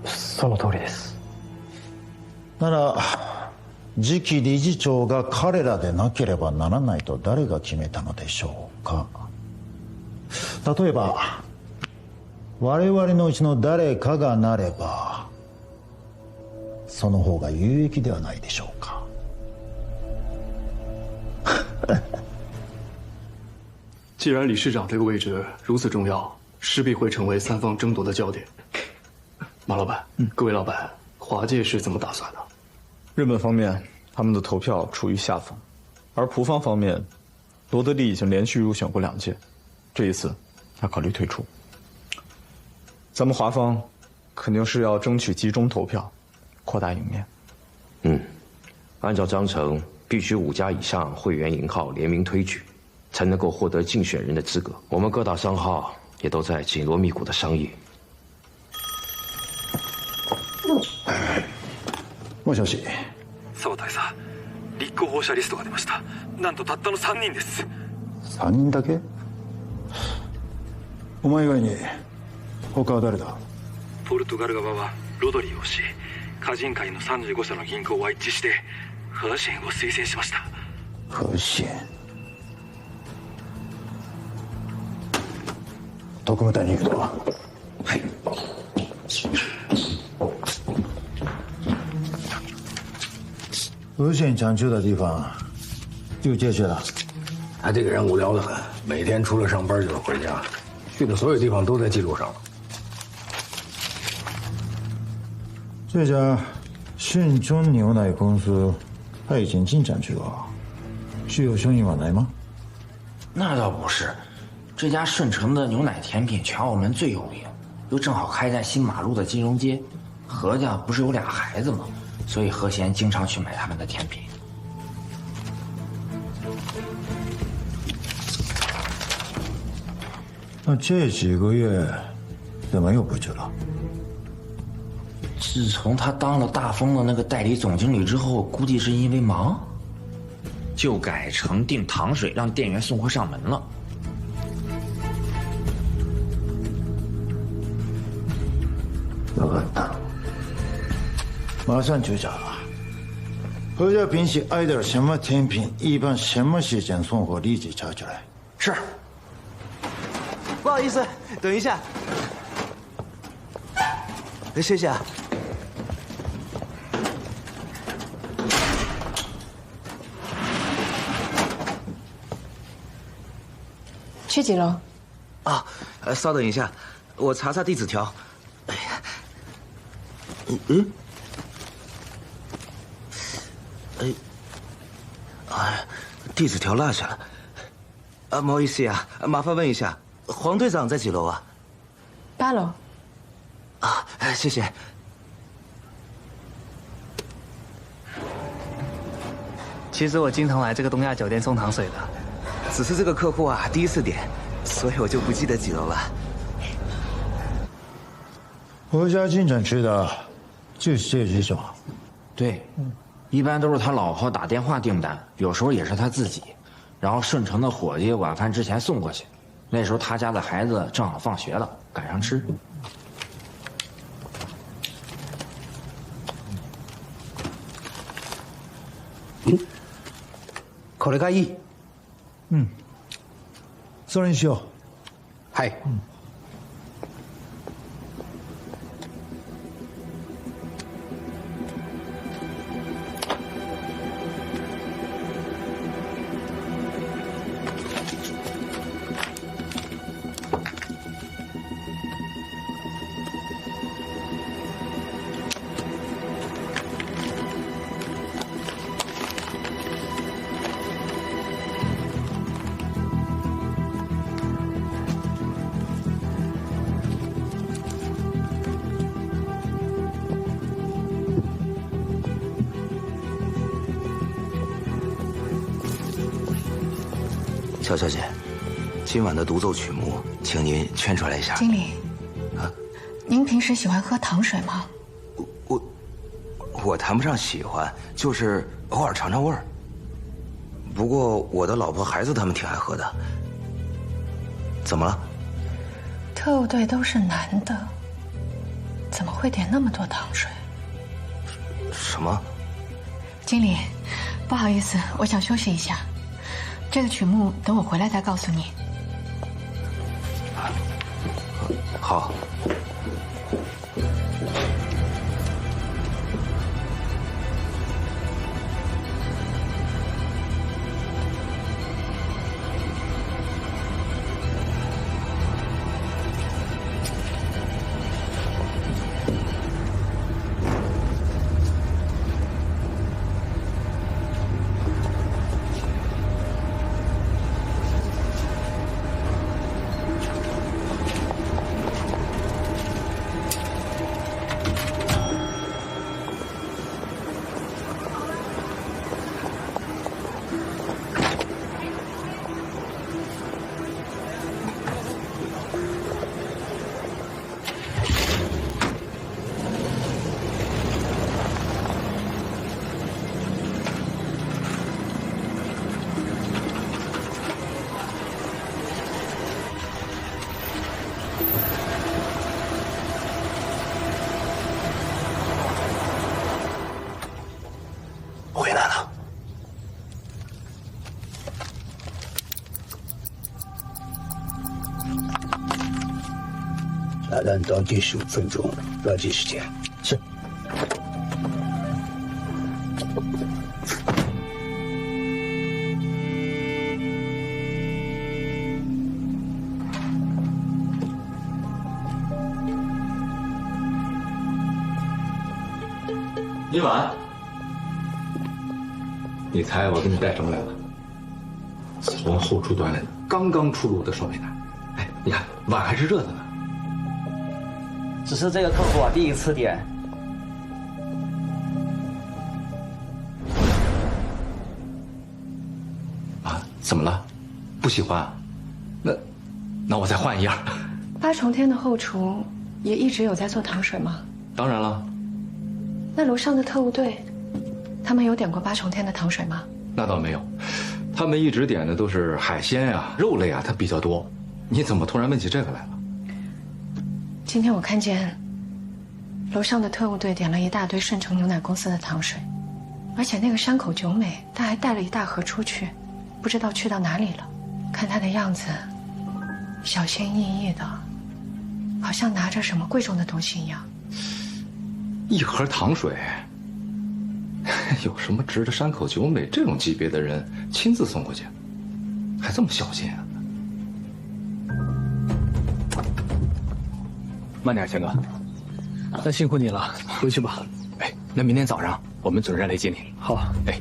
その通りです。なら次期理事長が彼らでなければならないと誰が決めたのでしょうか。例えば我々のうちの誰かがなればその方が有益ではないでしょうか。既然理事长这个位置如此重要，势必会成为三方争夺的焦点。马老板，各位老板，华界是怎么打算的？日本方面他们的投票处于下风，而葡方方面，罗德利已经连续入选过2届，这一次他考虑退出。咱们华方肯定是要争取集中投票，扩大赢面。按照章程，必须5家以上会员银号联名推举，才能够获得竞选人的资格。我们各大商号也都在紧锣密鼓的商议。もしもし。沢大佐、立候補者リストが出ました。なんとたったの3人です。3人だけ？お前以外に他は誰だ？ポルトガル側はロドリーをし、歌人会の35社の銀行は一致して和シェンを推薦しました。和シェン。特務隊に行くと。はい。和县常去的地方就这些了。他这个人无聊得很，每天除了上班就是回家，去的所有地方都在记录上了。这家顺中牛奶公司，它已经进展去了，是有生意往来吗？那倒不是，这家顺成的牛奶甜品全澳门最有名，又正好开在新马路的金融街。何家不是有俩孩子吗？所以何贤经常去买他们的甜品。那这几个月怎么又不去了？自从他当了大丰的那个代理总经理之后，估计是因为忙，就改成订糖水让店员送货上门了。分かった。马上就找了。何家平时爱点什么甜品，一般什么时间送货，立即查出来。是。不好意思，等一下。谢谢啊。去几楼？啊，稍等一下，我查查地址条。哎呀，地址条落下了。不好意思呀，麻烦问一下，黄队长在几楼啊？8楼。啊，谢谢。其实我经常来这个东亚酒店送糖水的，只是这个客户啊第一次点，所以我就不记得几楼了。何家进展区的，就是这几种。对，一般都是他老婆打电话订单，有时候也是他自己，然后顺成的伙计晚饭之前送过去。那时候他家的孩子正好放学了，赶上吃。これがいい。それにしよう。はい。小姐，今晚的独奏曲目，请您劝出来一下。经理，您平时喜欢喝糖水吗？我谈不上喜欢，就是偶尔尝尝味儿。不过我的老婆孩子他们挺爱喝的。怎么了？特务队都是男的，怎么会点那么多糖水？什么？经理，不好意思，我想休息一下。这个曲目等我回来再告诉你。好。回来了。炸弹倒计15分钟，抓紧时间。是。李婉，你猜我给你带什么来了？从后厨端来的刚刚出炉的烧饼奶。哎，你看碗还是热的呢。只是这个客户第一次点。啊，怎么了？不喜欢？那我再换一样。八重天的后厨也一直有在做糖水吗？当然了。那楼上的特务队，他们有点过八重天的糖水吗？那倒没有，他们一直点的都是海鲜呀、肉类啊，它比较多。你怎么突然问起这个来了？今天我看见楼上的特务队点了一大堆顺成牛奶公司的糖水，而且那个山口久美他还带了一大盒出去，不知道去到哪里了。看他的样子，小心翼翼的，好像拿着什么贵重的东西一样。一盒糖水，有什么值得山口久美这种级别的人亲自送过去，还这么小心啊？慢点，贤哥。那辛苦你了，回去吧。哎，那明天早上我们准时来接你。好。哎。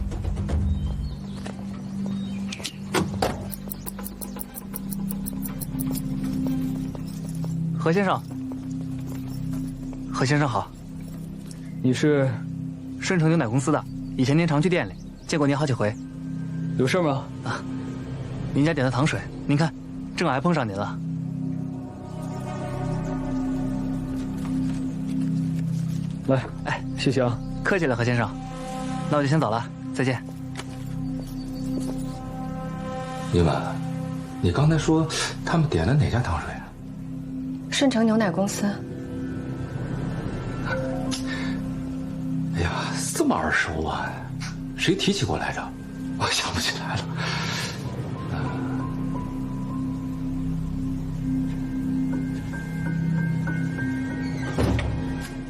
何先生，何先生好。你是顺成牛奶公司的，以前您常去店里，见过您好几回。有事吗？啊，您家点的糖水，您看，正好还碰上您了。来，哎，谢谢啊。客气了，何先生。那我就先走了，再见。李婉，你刚才说他们点了哪家糖水啊？顺成牛奶公司。哎呀，这么耳熟啊！谁提起过来着？我想不起来了。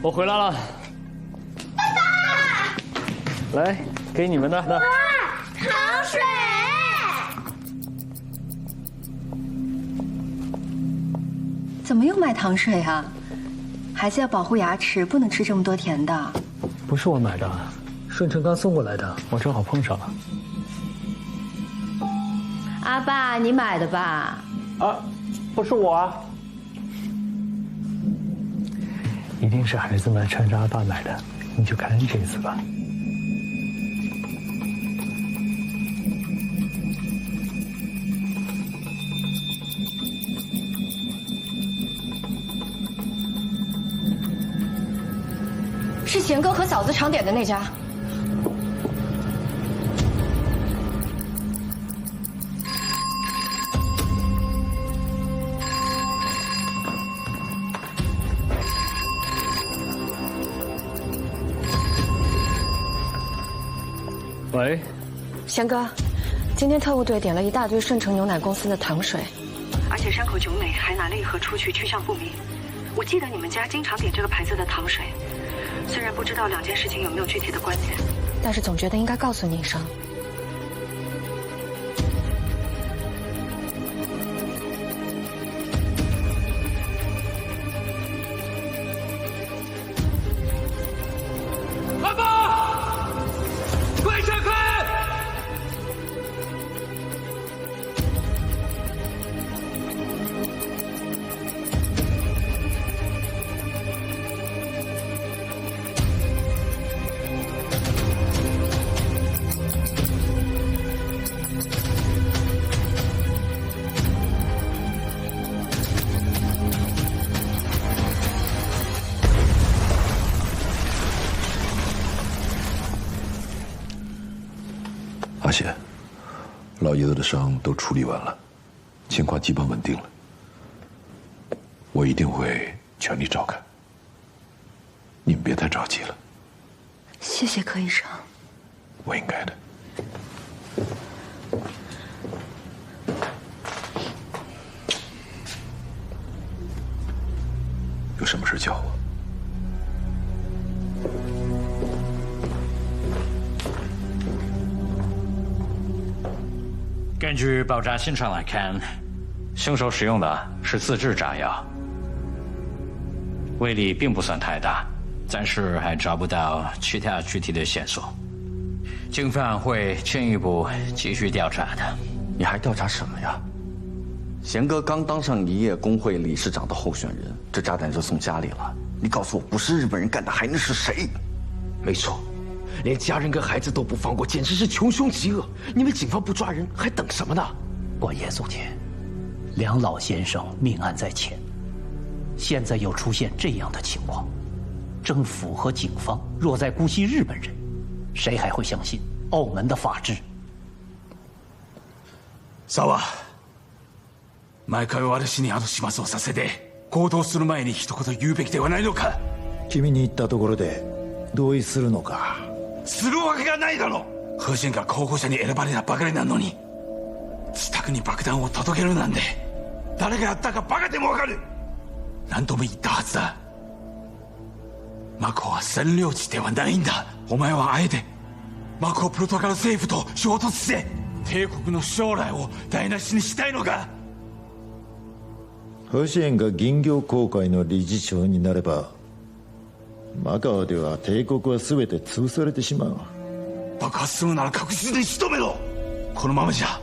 我回来了。爸爸，来，给你们的。哇，糖水！怎么又买糖水啊？孩子要保护牙齿，不能吃这么多甜的。不是我买的，顺成刚送过来的，我正好碰上了。阿爸，你买的吧？啊，不是我啊。一定是孩子们缠着阿爸买的，你就看这次吧。是贤哥和嫂子常点的那家。喂，贤哥，今天特务队点了一大堆顺成牛奶公司的糖水，而且山口久美还拿了一盒出去，去向不明。我记得你们家经常点这个牌子的糖水，虽然不知道两件事情有没有具体的关系，但是总觉得应该告诉你一声。阿爸，快闪开！阿贤，老爷子的伤都处理完了，情况基本稳定了。我一定会全力照看，你们别太着急了。谢谢柯医生。我应该的。有什么事叫我。根据爆炸现场来看，凶手使用的是自制炸药，威力并不算太大，暂时还找不到其他具体的线索。警方会进一步继续调查的。你还调查什么呀？贤哥刚当上一夜工会理事长的候选人，这炸弹就送家里了。你告诉我，不是日本人干的，还能是谁？没错。连家人跟孩子都不放过，简直是穷凶极恶！你们警方不抓人，还等什么呢？官爷祖前，梁老先生命案在前，现在又出现这样的情况，政府和警方若再姑息日本人，谁还会相信澳门的法治？沢、毎回私に始末をさせて行動する前に一言言うべきではないのか。君に言ったところで同意するのか。するわけがないだろう。夫人が候補者に選ばれたばかりなのに自宅に爆弾を届けるなんて誰がやったかバカでもわかる。何度も言ったはずだ。マコは占領地ではないんだ。お前はあえてマコプロトカル政府と衝突して帝国の将来を台無しにしたいのか。夫人が銀行公会の理事長になればマカオでは帝国は全て潰されてしまう。爆発するなら確実に仕留めろ。このままじゃ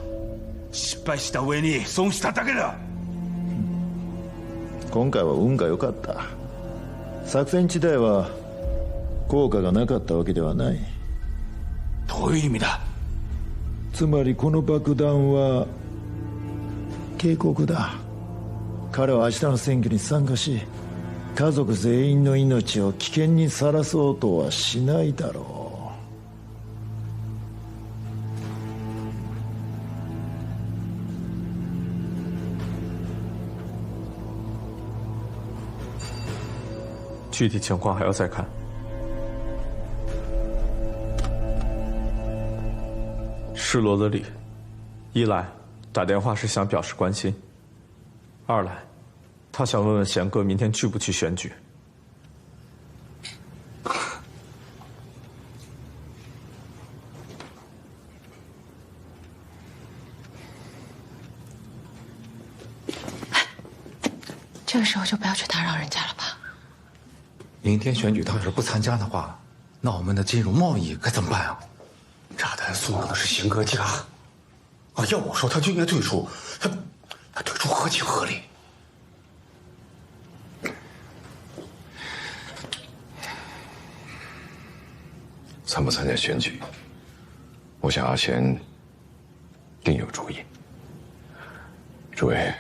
失敗した上に損しただけだ。今回は運が良かった。作戦自体は効果がなかったわけではない。どういう意味だ。つまりこの爆弾は警告だ。彼は明日の選挙に参加し家族全員の命を危険にさらそうとはしないだろう。具体情况还要再看。是罗德里，一来打电话是想表示关心，二来他想问问贤哥明天去不去选举。这个时候就不要去打扰人家了吧。明天选举他要是不参加的话，那我们的金融贸易该怎么办啊？炸弹送到的是贤哥家，啊，要我说他就应该退出，他退出合情合理。参不参加选举，我想阿贤定有主意。诸位，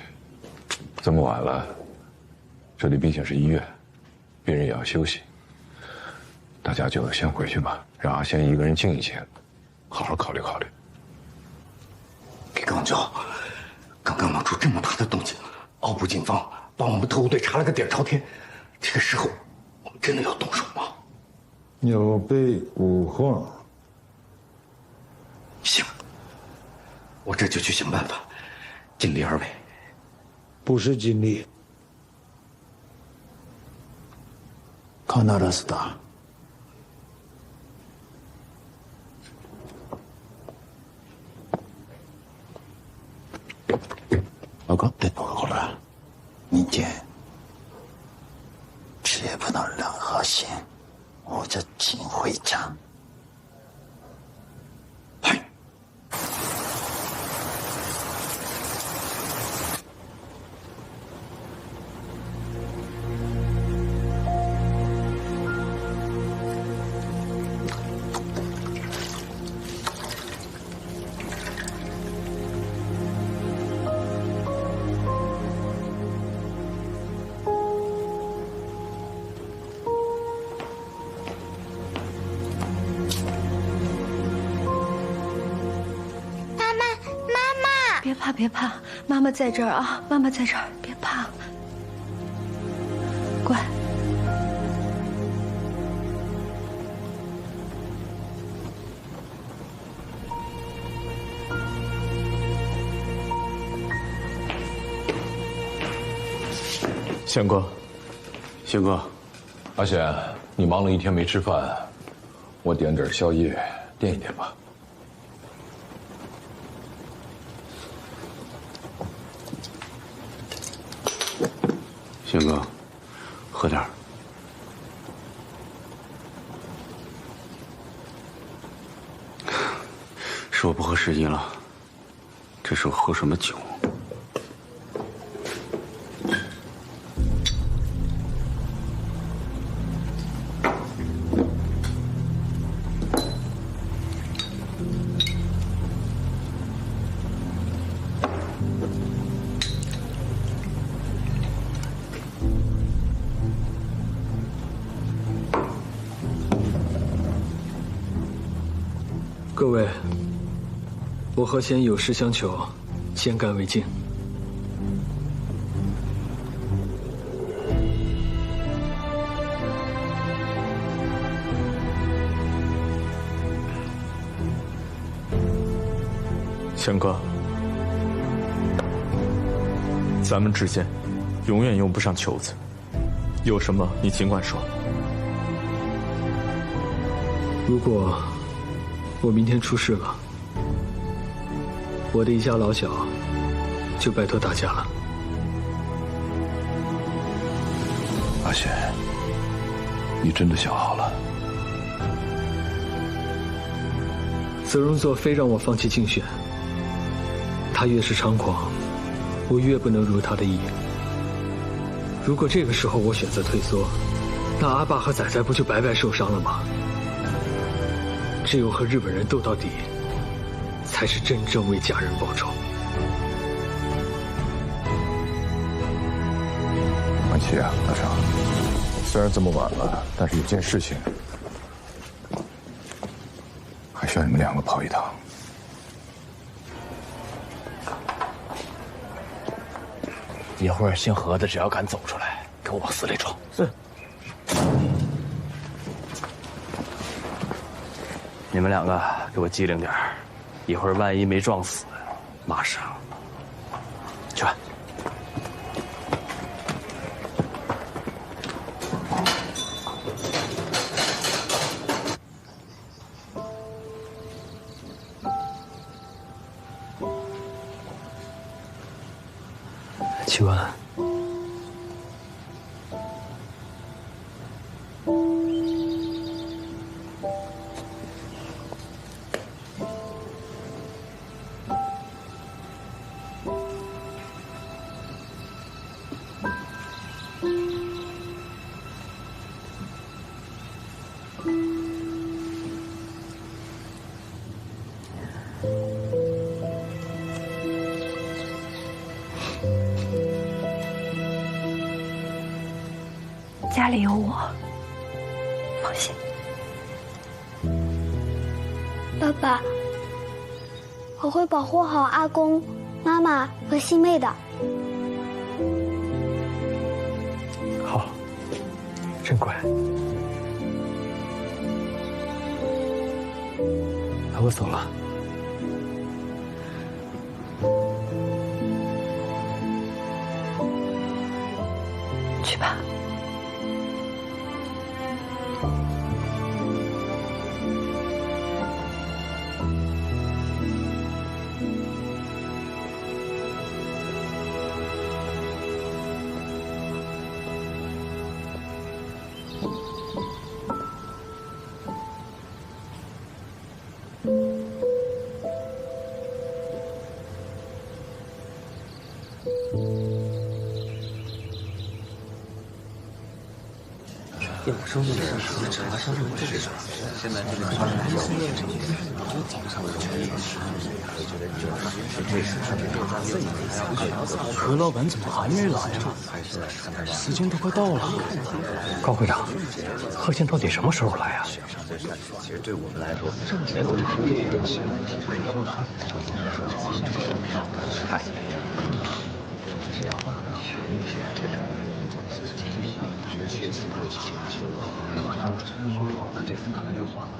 这么晚了，这里毕竟是医院，病人也要休息。大家就先回去吧，让阿仙一个人静一静，好好考虑考虑。给刚教，刚刚闹出这么大的动静，奥部警方把我们特务队查了个底儿朝天，这个时候我们真的要动手吗？有备无患。行，我这就去想办法，尽力而为。不是尽力，必ずだ。分かってんのかこれ。民间，只也不能让阿仙我这进会场。别怕，妈妈在这儿啊！妈妈在这儿，别怕，乖。仙哥，仙哥，阿显，你忙了一天没吃饭，我点点宵夜垫一垫吧。仙哥，喝点儿。是我不合时宜了，这时候喝什么酒？各位，我和仙有事相求，先干为敬。仙哥，咱们之间永远用不上求字，有什么你尽管说。如果我明天出事了，我的一家老小就拜托大家了。阿显，你真的想好了？泽荣作非让我放弃竞选，他越是猖狂，我越不能如他的意。如果这个时候我选择退缩，那阿爸和仔仔不就白白受伤了吗？只有和日本人斗到底，才是真正为家人报仇。安琪啊，大少，虽然这么晚了，但是有件事情还需要你们两个跑一趟。一会儿姓何的只要敢走出来，给我往死里撞。是。你们两个给我机灵点儿，一会儿万一没撞死，马上去吧。启文，家里有我，放心。爸爸，我会保护好阿公、妈妈和西妹的。好，真乖。那我走了。去吧。何老板怎么还没来呀？时间都快到了。高会长，贺谦到底什么时候来啊？其实对我们来说，挣钱都是第一个先。嗨。这次可能就黄了。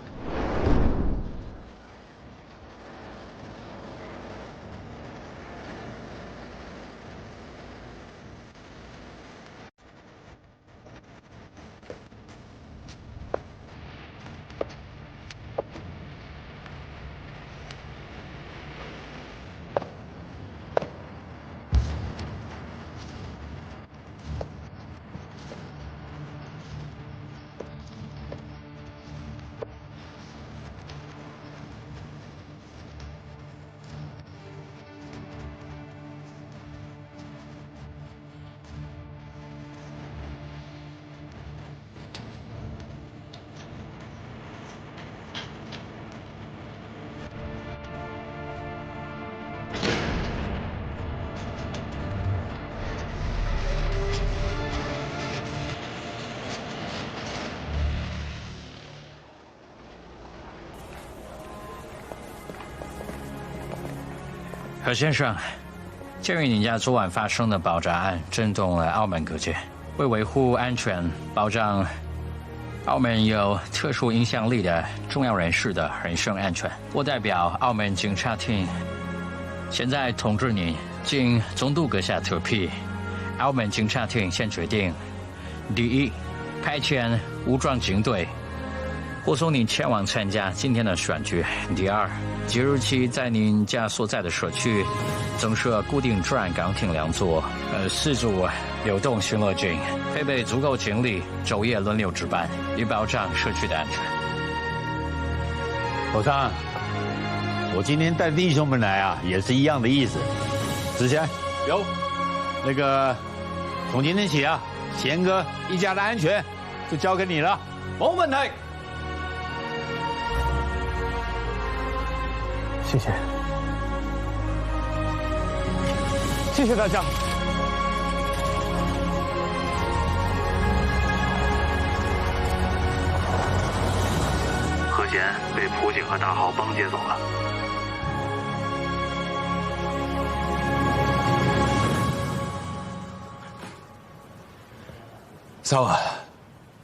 何先生，鉴于你家昨晚发生的爆炸案震动了澳门各界，为维护安全、保障澳门有特殊影响力的重要人士的人身安全，我代表澳门警察厅，现在通知你，经总督阁下特批，澳门警察厅现决定：第一，派遣武装警队护送你前往参加今天的选举；第二，即日起在您家所在的社区增设固定治安岗亭2座，4组流动巡逻警，配备足够警力，昼夜轮流值班，以保障社区的安全。老张，我今天带弟兄们来啊，也是一样的意思。子贤，有，那个从今天起啊，贤哥一家的安全就交给你了，没问题。谢谢，谢谢大家。何贤被朴槿和大豪帮接走了。沢、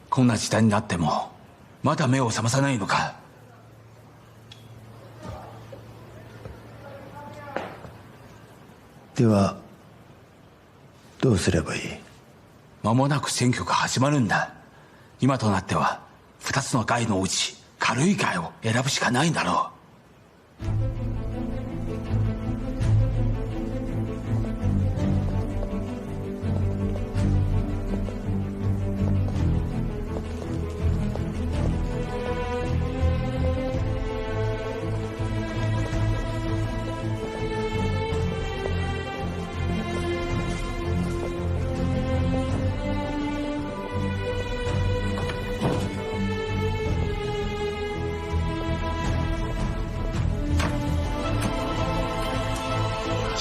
こんな時代になってもまだ目を覚まさないのか。ではどうすればいい？間もなく選挙が始まるんだ。今となっては2つの害のうち軽い害を選ぶしかないんだろう。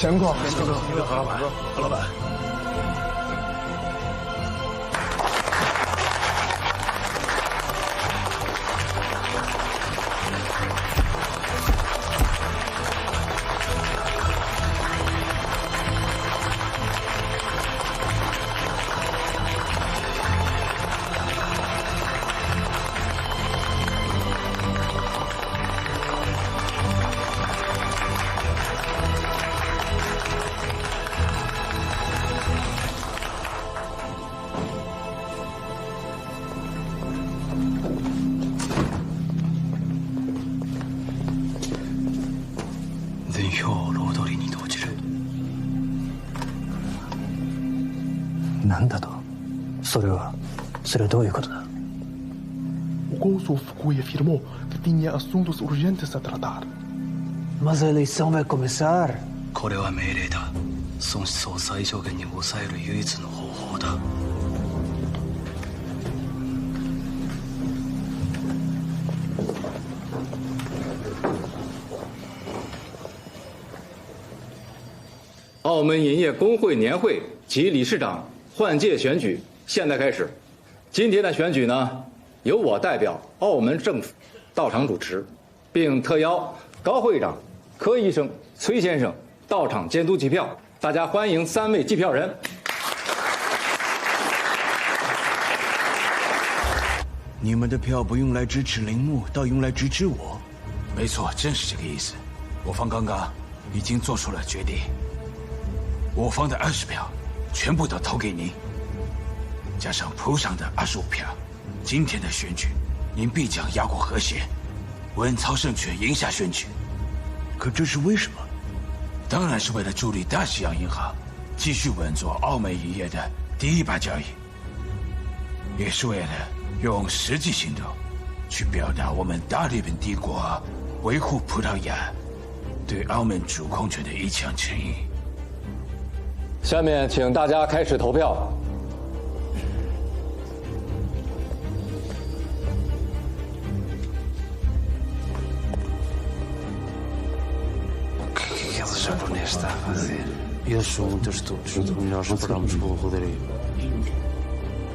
贤哥，何老板，何老板。なんだと？それはどういうことだ？ O cônsul Foucault afirmou que tinha assuntos urgentes a tratar. Mas a eleição vai começar. これは命令だ。損失を最小限に抑える唯一の方法だ。澳门银业工会年会及理事长换届选举现在开始。今天的选举呢，由我代表澳门政府到场主持，并特邀高会长、柯医生、崔先生到场监督计票。大家欢迎3位计票人。你们的票不用来支持铃木，倒用来支持我。没错，正是这个意思。我方刚刚已经做出了决定，我方的20票全部都投给您，加上铺上的25票，今天的选举您必将压过和谐，稳操胜券，赢下选举。可这是为什么？当然是为了助力大西洋银行继续稳坐澳门银业的第一把交椅，也是为了用实际行动去表达我们大日本帝国维护葡萄牙对澳门主控权的一腔诚意。下面请大家开始投票。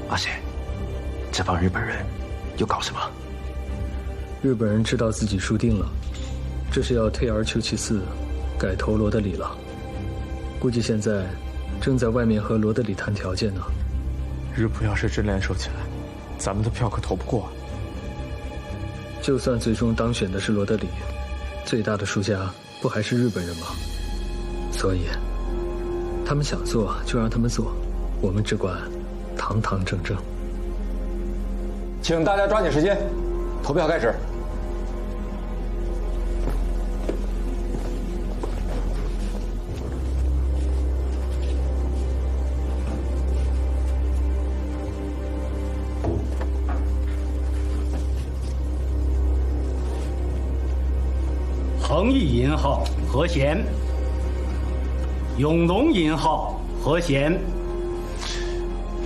阿贤，这帮日本人又搞什么？日本人知道自己输定了，这是要退而求其次，改投罗德里了。估计现在正在外面和罗德里谈条件呢。日普要是真联手起来，咱们的票可投不过。就算最终当选的是罗德里，最大的输家不还是日本人吗？所以，他们想做就让他们做，我们只管堂堂正正。请大家抓紧时间，投票开始。恒益银号和弦，永隆银号和弦。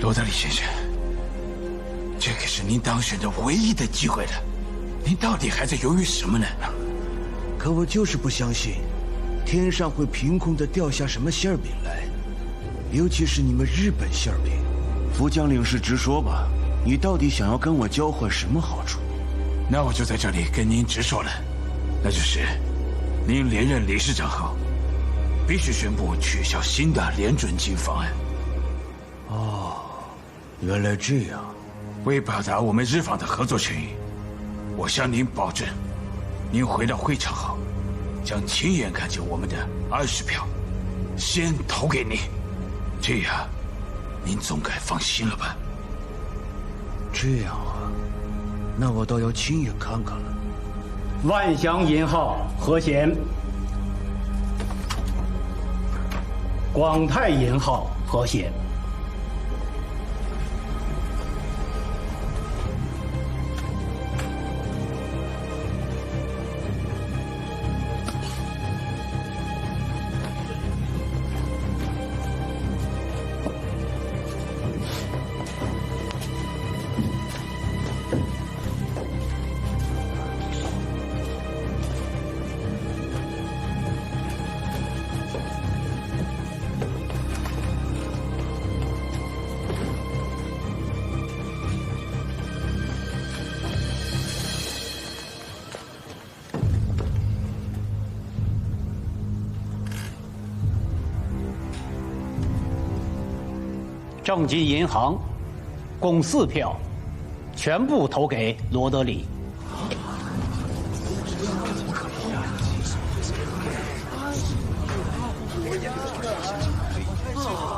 罗德里先生，这可是您当选的唯一的机会了，您到底还在犹豫什么呢？可我就是不相信，天上会凭空的掉下什么馅饼来，尤其是你们日本馅饼。副将领是直说吧，你到底想要跟我交换什么好处？那我就在这里跟您直说了，那就是您连任理事长后，必须宣布取消新的联准金方案。哦，原来这样。为表达我们日方的合作诚意，我向您保证，您回到会场后，将亲眼看见我们的20票，先投给您，这样，您总该放心了吧？这样啊，那我倒要亲眼看看了。万祥银号和弦，广泰银号和弦。正金银行共4票，全部投给罗德里。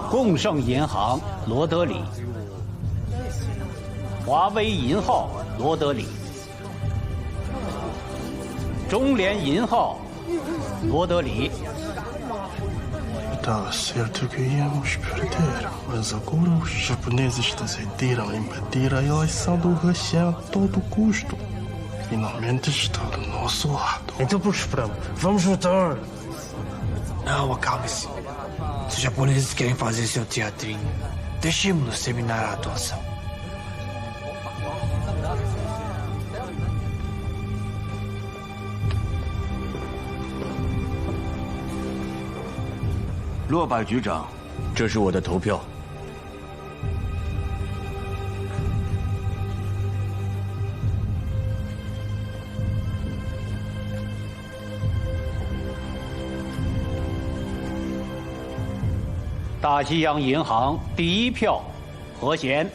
共盛银行罗德里，华威银号罗德里，中联银号罗德里。Da certo che io non ci perderò. Mas agora os japoneses decidiram impedir a eleição do Hexian a todo custo. Finalmente está do nosso lado. Então por que esperamos? Vamos votar! Não, acalme-se. Se os japoneses querem fazer seu teatrinho, deixemos-nos terminar a atuação.落柏局长，这是我的投票。大西洋银行第一票，何贤。